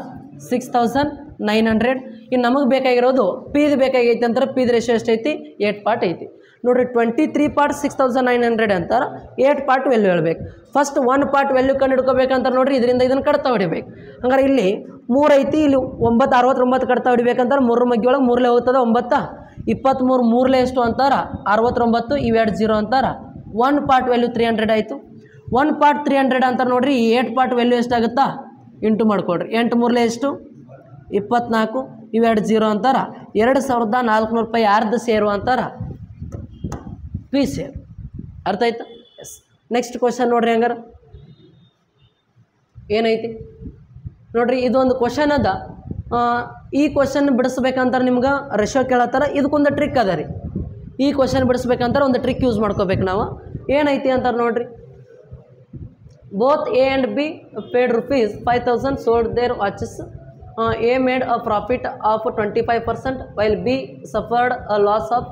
6900. ಇನ್ನು ನಮಗೆ ಬೇಕಾಗಿರೋದು ಪಿದು ಬೇಕಾಗೈತಿ ಅಂತಾರೆ. ಪಿದು ರೇಷಿಯೋ ಎಷ್ಟೈತಿ? 8 ಪಾರ್ಟ್ ಐತಿ. ನೋಡ್ರಿ 23 ಪಾರ್ಟ್ 6900 ಅಂತಾರೆ. 8 ಪಾರ್ಟ್ ವ್ಯಾಲ್ಯೂ ಹೇಳ್ಬೇಕು. ಫಸ್ಟ್ 1 ಪಾರ್ಟ್ ವ್ಯಾಲ್ಯೂ ಕಂಡು ಹಿಡ್ಕೋಬೇಕಂತಾರೆ. ನೋಡ್ರಿ ಇದರಿಂದ ಇದನ್ನು ಕಡ್ತಾ ಹೊಡಿಬೇಕು. ಹಂಗಾರೆ ಇಲ್ಲಿ 3 ಐತಿ, ಇಲ್ಲಿ 9 69 ಕಡ್ತಾ ಹೊಡಿಬೇಕಂತಾರೆ. 3 ಮಗ್ಗಿ ಒಳಗೆ 3 ಹೋಗ್ತದೆ 9 23, 3 ಎಷ್ಟು ಅಂತಾರೆ? 69, ಇವು 2 0 ಅಂತಾರೆ. 1 ಪಾರ್ಟ್ ವ್ಯಾಲ್ಯೂ 300 ಆಯಿತು. 1 ಪಾರ್ಟ್ 300 ಅಂತಾರೆ. ನೋಡ್ರಿ ಈ 8 ಪಾರ್ಟ್ ವ್ಯಾಲ್ಯೂ ಎಷ್ಟಾಗುತ್ತಾ? ಇಂಟು ಮಾಡ್ಕೊಡ್ರಿ. 8 3 ಎಷ್ಟು? 24, ಇವು 2 0 ಅಂತಾರೆ. 2400 ರೂಪಾಯಿ ಯಾರ್ದು ಸೇರು ಅಂತಾರೆ? ಪಿ ಸೇರು. ಅರ್ಥ ಆಯ್ತಾ? ಎಸ್. ನೆಕ್ಸ್ಟ್ ಕ್ವಶನ್ ನೋಡ್ರಿ. ಹಂಗಾರೆ ಏನೈತಿ ನೋಡ್ರಿ, ಇದೊಂದು ಕ್ವಶನ್ ಅದ. ಈ ಕ್ವಶನ್ ಬಿಡಿಸ್ಬೇಕಂತಾರೆ ನಿಮ್ಗೆ ರೇಷೋ ಕೇಳತ್ತಾರ. ಇದಕ್ಕೊಂದು ಟ್ರಿಕ್ ಅದ ರೀ. ಈ ಕ್ವಶನ್ ಬಿಡಿಸ್ಬೇಕಂತಾರೆ ಒಂದು ಟ್ರಿಕ್ ಯೂಸ್ ಮಾಡ್ಕೋಬೇಕು ನಾವು. ಏನೈತಿ ಅಂತಾರೆ ನೋಡ್ರಿ. Both A and B paid ₹5,000 sold their watches. A made a profit of 25% while B suffered a loss of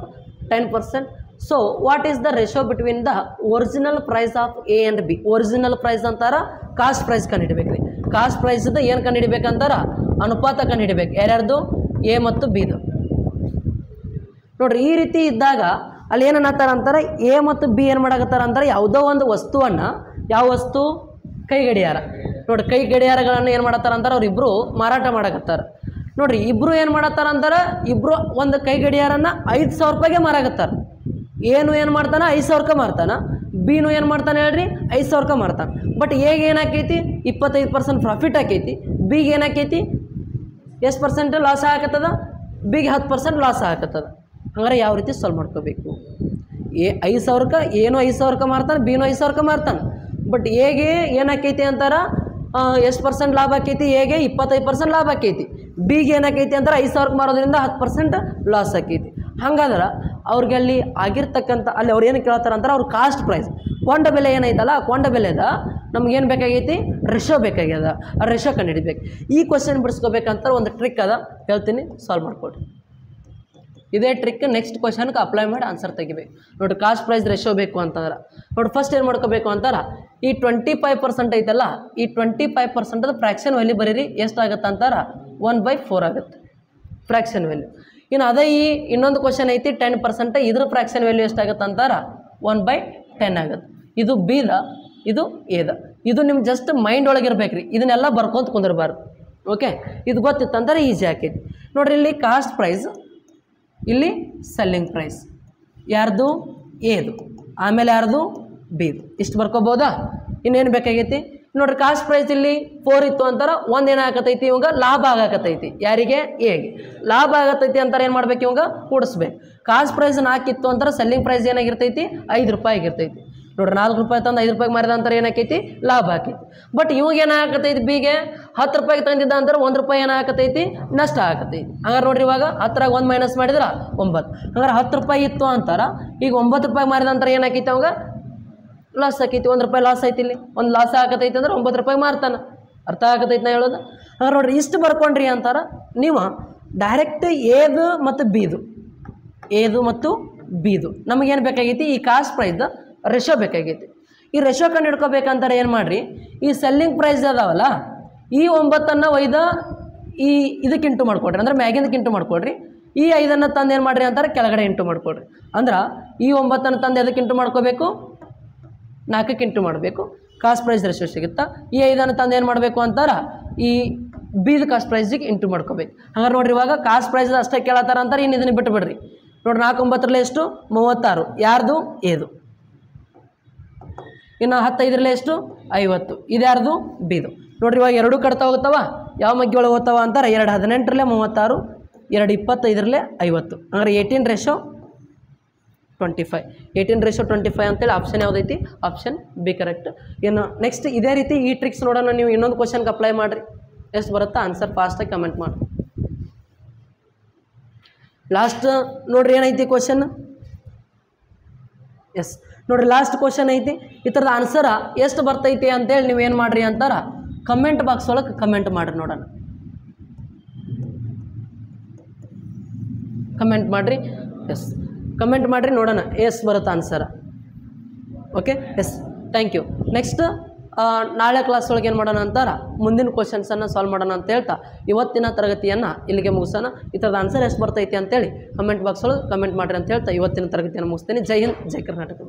10%. So what is the ratio between the original price of A and B? Original price ಅಂತಾರೆ cost price ಕಂಡುಹಿಡಬೇಕು ರೀ. Cost ಪ್ರೈಸ್ದು ಏನು ಕಂಡುಹಿಡಬೇಕಂತಾರೆ? ಅನುಪಾತ ಕಂಡುಹಿಡಬೇಕು. ಯಾರ್ಯಾರ್ದು? A ಮತ್ತು ಬಿದು. ನೋಡ್ರಿ ಈ ರೀತಿ ಇದ್ದಾಗ ಅಲ್ಲಿ ಏನನ್ನತ್ತಾರ ಅಂತಾರೆ? ಎ ಮತ್ತು ಬಿ ಏನು ಮಾಡಕತ್ತಾರ ಅಂತಾರೆ? ಯಾವುದೋ ಒಂದು ವಸ್ತುವನ್ನು, ಯಾವ ವಸ್ತು? ಕೈ ಗಡಿಯಾರ. ನೋಡ್ರಿ ಕೈ ಗಡಿಯಾರಗಳನ್ನು ಏನು ಮಾಡತ್ತಾರ ಅಂತಾರೆ? ಅವರಿಬ್ಬರು ಮಾರಾಟ ಮಾಡಕತ್ತಾರ. ನೋಡ್ರಿ ಇಬ್ಬರು ಏನು ಮಾಡತ್ತಾರ ಅಂತಾರೆ? ಇಬ್ಬರು ಒಂದು ಕೈ ಗಡಿಯಾರನ್ನು 5000 ರೂಪಾಯಿಗೆ ಮಾರಾಕತ್ತಾರ. ಏನು ಮಾಡ್ತಾನೆ? 5000ಕ್ಕೆ ಮಾರ್ತಾನೆ. ಬಿನು ಏನು ಮಾಡ್ತಾನೆ ಹೇಳ್ರಿ? 5000ಕ್ಕೆ ಮಾರ್ತಾನೆ. ಬಟ್ ಎಗೆ ಏನಾಕೈತಿ? 25% ಪ್ರಾಫಿಟ್ ಆಕೈತಿ. ಬಿಗೆ ಏನಾಕೈತಿ? ಎಷ್ಟು ಪರ್ಸೆಂಟ್ ಲಾಸ್ ಆಗತ್ತದ, ಬಿಗೆ 10% ಲಾಸ್ ಆಗತ್ತದ. ಹಂಗಾರೆ ಯಾವ ರೀತಿ ಸಾಲ್ವ್ ಮಾಡ್ಕೋಬೇಕು? 5,000ಕ್ಕೆ ಏನೋ 5,000ಕ್ಕೆ ಮಾರ್ತಾನೆ, ಬಿನೋ 5,000ಕ್ಕೆ ಮಾರ್ತಾನೆ. ಬಟ್ ಹೇಗೆ ಏನಾಕೈತಿ ಅಂತಾರೆ, ಎಷ್ಟು ಪರ್ಸೆಂಟ್ ಲಾಭ ಆಕೈತಿ? ಹೇಗೆ 25% ಲಾಭ ಆಕೈತಿ. ಬಿಗೆ ಏನಾಕೈತಿ ಅಂತಾರೆ 5,000ಕ್ಕೆ ಮಾರೋದ್ರಿಂದ 10% ಲಾಸ್ ಆಕೈತಿ. ಹಂಗಾದ್ರೆ ಅವ್ರಿಗೆ ಅಲ್ಲಿ ಆಗಿರ್ತಕ್ಕಂಥ ಅಲ್ಲಿ ಅವ್ರು ಏನು ಕೇಳ್ತಾರೆ ಅಂತಾರೆ, ಅವ್ರ ಕಾಸ್ಟ್ ಪ್ರೈಸ್ ಕೊಂಡ ಬೆಲೆ ಏನೈತಲ್ಲ, ಕೊಂಡ ಬೆಲೆದ ನಮ್ಗೇನು ಬೇಕಾಗೈತಿ? ರೇಷೋ ಬೇಕಾಗ್ಯದ. ಆ ರೇಷೋ ಕಂಡುಹಿಡಿಬೇಕು. ಈ ಕ್ವಶನ್ ಬಿಡಿಸ್ಕೋಬೇಕಂತ ಒಂದು ಟ್ರಿಕ್ ಅದ, ಹೇಳ್ತೀನಿ, ಸಾಲ್ವ್ ಮಾಡ್ಕೊಡ್ರಿ. ಇದೇ ಟ್ರಿಕ್ ನೆಕ್ಸ್ಟ್ ಕ್ವಶನ್ಗೆ ಅಪ್ಲೈ ಮಾಡಿ ಆನ್ಸರ್ ತೆಗಿಬೇಕು. ನೋಡಿ, ಕಾಸ್ಟ್ ಪ್ರೈಸ್ ರೇಷೋ ಬೇಕು ಅಂತಂದ್ರೆ ನೋಡಿ ಫಸ್ಟ್ ಏನು ಮಾಡ್ಕೋಬೇಕು ಅಂತಾರೆ, ಈ 25% ಐತಲ್ಲ, ಈ 25% ಫ್ರ್ಯಾಕ್ಷನ್ ವ್ಯಾಲ್ಯೂ ಬರೀರಿ. ಎಷ್ಟಾಗುತ್ತೆ ಅಂತಾರೆ? 1/4 ಆಗುತ್ತೆ ಫ್ರ್ಯಾಕ್ಷನ್ ವ್ಯಾಲ್ಯೂ. ಇನ್ನು ಅದೇ ಈ ಇನ್ನೊಂದು ಕ್ವಶನ್ ಐತಿ 10%, ಇದ್ರ ಫ್ರ್ಯಾಕ್ಷನ್ ವ್ಯಾಲ್ಯೂ ಎಷ್ಟಾಗುತ್ತೆ ಅಂತಾರೆ? 1/10 ಆಗುತ್ತೆ. ಇದು ಬಿದ, ಇದು ಎದ. ಇದು ನಿಮ್ಮ ಜಸ್ಟ್ ಮೈಂಡ್ ಒಳಗಿರ್ಬೇಕು ರೀ, ಇದನ್ನೆಲ್ಲ ಬರ್ಕೊಂತ ಕುಂದಿರಬಾರ್ದು. ಓಕೆ, ಇದು ಗೊತ್ತಿತ್ತಂತಾರೆ ಈಸಿ ಆಕೈತಿ. ನೋಡಿರಿ, ಇಲ್ಲಿ ಕಾಸ್ಟ್ ಪ್ರೈಸ್, ಇಲ್ಲಿ ಸೆಲ್ಲಿಂಗ್ ಪ್ರೈಸ್. ಯಾರ್ದು? ಎದು. ಆಮೇಲೆ ಯಾರ್ದು? ಬಿದು. ಇಷ್ಟು ಬರ್ಕೋಬೋದಾ? ಇನ್ನೇನು ಬೇಕಾಗೈತಿ? ನೋಡಿರಿ, ಕಾಸ್ಟ್ ಪ್ರೈಸ್ ಇಲ್ಲಿ 4 ಇತ್ತು ಅಂತಾರೆ, ಒಂದು ಏನಾಗತ್ತೈತಿ ಇವಾಗ ಲಾಭ ಆಗಕತ್ತೈತಿ. ಯಾರಿಗೆ? ಎಗೆ ಲಾಭ ಆಗತ್ತೈತಿ ಅಂತಾರೆ. ಏನು ಮಾಡ್ಬೇಕು? ಇವಾಗ ಕೂಡಿಸ್ಬೇಕು. ಕಾಸ್ಟ್ ಪ್ರೈಸ್ 4 ಇತ್ತು ಅಂತಾರೆ, ಸೆಲ್ಲಿಂಗ್ ಪ್ರೈಸ್ ಏನಾಗಿರ್ತೈತಿ? 5 ರೂಪಾಯಿ ಆಗಿರ್ತೈತಿ. ನೋಡ್ರಿ, 4 ರೂಪಾಯಿ ತಂದು 5 ರೂಪಾಯಿಗೆ ಮಾರಿದ ಅಂತಾರೆ ಏನಾಕೈತಿ? ಲಾಭ ಆಕೈತಿ. ಬಟ್ ಇವಾಗ ಏನಾಗತ್ತೈತಿ? ಬಿಗೆ 10 ರೂಪಾಯಿಗೆ ತಂದಿದ್ದ ಅಂತಾರೆ 1 ರೂಪಾಯಿ ಏನಾಗತ್ತೈತಿ? ನಷ್ಟ ಆಗತ್ತೈತಿ. ಹಂಗಾರೆ ನೋಡ್ರಿ, ಇವಾಗ 10ರಾಗ 1 ಮೈನಸ್ ಮಾಡಿದ್ರೆ 9. ಹಂಗಾರೆ 10 ರೂಪಾಯಿ ಇತ್ತು ಅಂತಾರೆ, ಈಗ 9 ರೂಪಾಯಿಗೆ ಮಾರಿದ ಅಂತಾರೆ ಏನಾಕೈತಿ? ಅವಾಗ ಲಾಸ್ ಆಕೈತಿ. 1 ರೂಪಾಯಿ ಲಾಸ್ ಐತಿ. ಇಲ್ಲಿ ಒಂದು ಲಾಸ್ ಆಗತೈತಿ ಅಂದ್ರೆ 9 ರೂಪಾಯಿ ಮಾರ್ತಾನೆ. ಅರ್ಥ ಆಗತೈತಿ ನಾ ಹೇಳೋದು? ಹಂಗಾರೆ ನೋಡ್ರಿ, ಇಷ್ಟು ಬರ್ಕೊಂಡ್ರಿ ಅಂತಾರೆ. ನೀವು ಡೈರೆಕ್ಟ್ ಎದು ಮತ್ತು ಬಿದು, ಎದು ಮತ್ತು ಬಿದು ನಮಗೇನು ಬೇಕಾಗೈತಿ? ಈ ಕಾಸ್ಟ್ ಪ್ರೈಸ್ ರೇಷೋ ಬೇಕಾಗೈತಿ. ಈ ರೇಷೋ ಕಂಡು ಹಿಡ್ಕೋಬೇಕಂತಾರೆ ಏನು ಮಾಡಿರಿ, ಈ ಸೆಲ್ಲಿಂಗ್ ಪ್ರೈಸ್ ಅದಾವಲ್ಲ, ಈ 9ಅನ್ನು ಒಯ್ದು ಈ ಇದಕ್ಕೆ ಇಂಟು ಮಾಡ್ಕೊಡ್ರಿ, ಅಂದ್ರೆ ಮ್ಯಾಗಿಂದಕ್ಕೆ ಇಂಟು ಮಾಡ್ಕೊಡ್ರಿ. ಈ 5ಅನ್ನು ತಂದು ಏನು ಮಾಡಿರಿ ಅಂತಾರೆ, ಕೆಳಗಡೆ ಇಂಟು ಮಾಡ್ಕೊಡ್ರಿ. ಅಂದ್ರೆ ಈ 9ಅನ್ನು ತಂದು ಎದಕ್ಕೆ ಇಂಟು ಮಾಡ್ಕೋಬೇಕು? 4ಕ್ಕೆ ಇಂಟು ಮಾಡಬೇಕು. ಕಾಸ್ಟ್ ಪ್ರೈಸ್ ರೇಷೋ ಸಿಗುತ್ತಾ. ಈ 5ಅನ್ನು ತಂದು ಏನು ಮಾಡಬೇಕು ಅಂತಾರೆ, ಈ ಬಿದು ಕಾಸ್ಟ್ ಪ್ರೈಸಿಗೆ ಇಂಟು ಮಾಡ್ಕೋಬೇಕು. ಹಂಗಾರೆ ನೋಡ್ರಿ, ಇವಾಗ ಕಾಸ್ಟ್ ಪ್ರೈಸ್ ಅಷ್ಟೇ ಕೇಳತ್ತಾರ ಅಂತಾರೆ. ಇನ್ನು ಇದನ್ನು ಬಿಟ್ಟು ಬಿಡ್ರಿ. ನೋಡ್ರಿ, 4 9ರಲ್ಲಿ ಎಷ್ಟು? 36. ಯಾರ್ದು? ಎದು. ಇನ್ನು 15ರಲ್ಲಿ ಎಷ್ಟು? 50. ಇದು ಯಾರ್ದು? ಬಿದು. ನೋಡ್ರಿ, ಇವಾಗ 2 ಕಡ್ತಾ ಹೋಗ್ತಾವ. ಯಾವ ಮಗ್ಗಿ ಒಳಗೆ ಹೋಗ್ತಾವ ಅಂತಾರೆ? 2 18ರಲ್ಲೇ 36, 2 25ರಲ್ಲೇ 50. ಹಂಗಾರೆ 18:25. 18:25 ಅಂತೇಳಿ ಆಪ್ಷನ್ ಯಾವುದೈತಿ? Option B correct. ಇನ್ನು ನೆಕ್ಸ್ಟ್ ಇದೇ ರೀತಿ ಈ ಟ್ರಿಕ್ಸ್ ನೋಡೋಣ. ನೀವು ಇನ್ನೊಂದು ಕ್ವಶನ್ಗೆ ಅಪ್ಲೈ ಮಾಡಿರಿ, ಎಷ್ಟು ಬರುತ್ತಾ ಆನ್ಸರ್ ಫಾಸ್ಟಾಗಿ ಕಮೆಂಟ್ ಮಾಡಿ. ಲಾಸ್ಟ್ ನೋಡ್ರಿ, ಏನೈತಿ ಕ್ವಶನ್? ಎಸ್, ನೋಡ್ರಿ, ಲಾಸ್ಟ್ ಕ್ವಶನ್ ಐತಿ. ಈ ಥರದ ಆನ್ಸರ ಎಷ್ಟು ಬರ್ತೈತಿ ಅಂತೇಳಿ ನೀವೇನು ಮಾಡಿರಿ ಅಂತಾರ ಕಮೆಂಟ್ ಬಾಕ್ಸ್ ಒಳಗೆ ಕಮೆಂಟ್ ಮಾಡಿರಿ. ನೋಡೋಣ, ಕಮೆಂಟ್ ಮಾಡಿರಿ. ಎಸ್, ಕಮೆಂಟ್ ಮಾಡಿರಿ, ನೋಡೋಣ ಎಷ್ಟು ಬರುತ್ತೆ answer. Okay, yes, thank you. Next ನಾಳೆ ಕ್ಲಾಸ್ ಒಳಗೆ ಏನು ಮಾಡೋಣ ಅಂತಾರ ಮುಂದಿನ ಕ್ವಶನ್ಸನ್ನು ಸಾಲ್ವ್ ಮಾಡೋಣ ಅಂತ ಹೇಳ್ತಾ ಇವತ್ತಿನ ತರಗತಿಯನ್ನು ಇಲ್ಲಿಗೆ ಮುಗಿಸೋಣ. ಈ ಥರದ ಆನ್ಸರ್ ಎಷ್ಟು ಬರ್ತೈತಿ ಅಂತೇಳಿ ಕಮೆಂಟ್ ಬಾಕ್ಸ್ ಒಳಗೆ ಕಮೆಂಟ್ ಮಾಡಿರಿ ಅಂತ ಹೇಳ್ತಾ ಇವತ್ತಿನ ತರಗತಿಯನ್ನು ಮುಗಿಸ್ತೇನೆ. ಜೈ ಹಿಂದ್, ಜೈ ಕರ್ನಾಟಕ.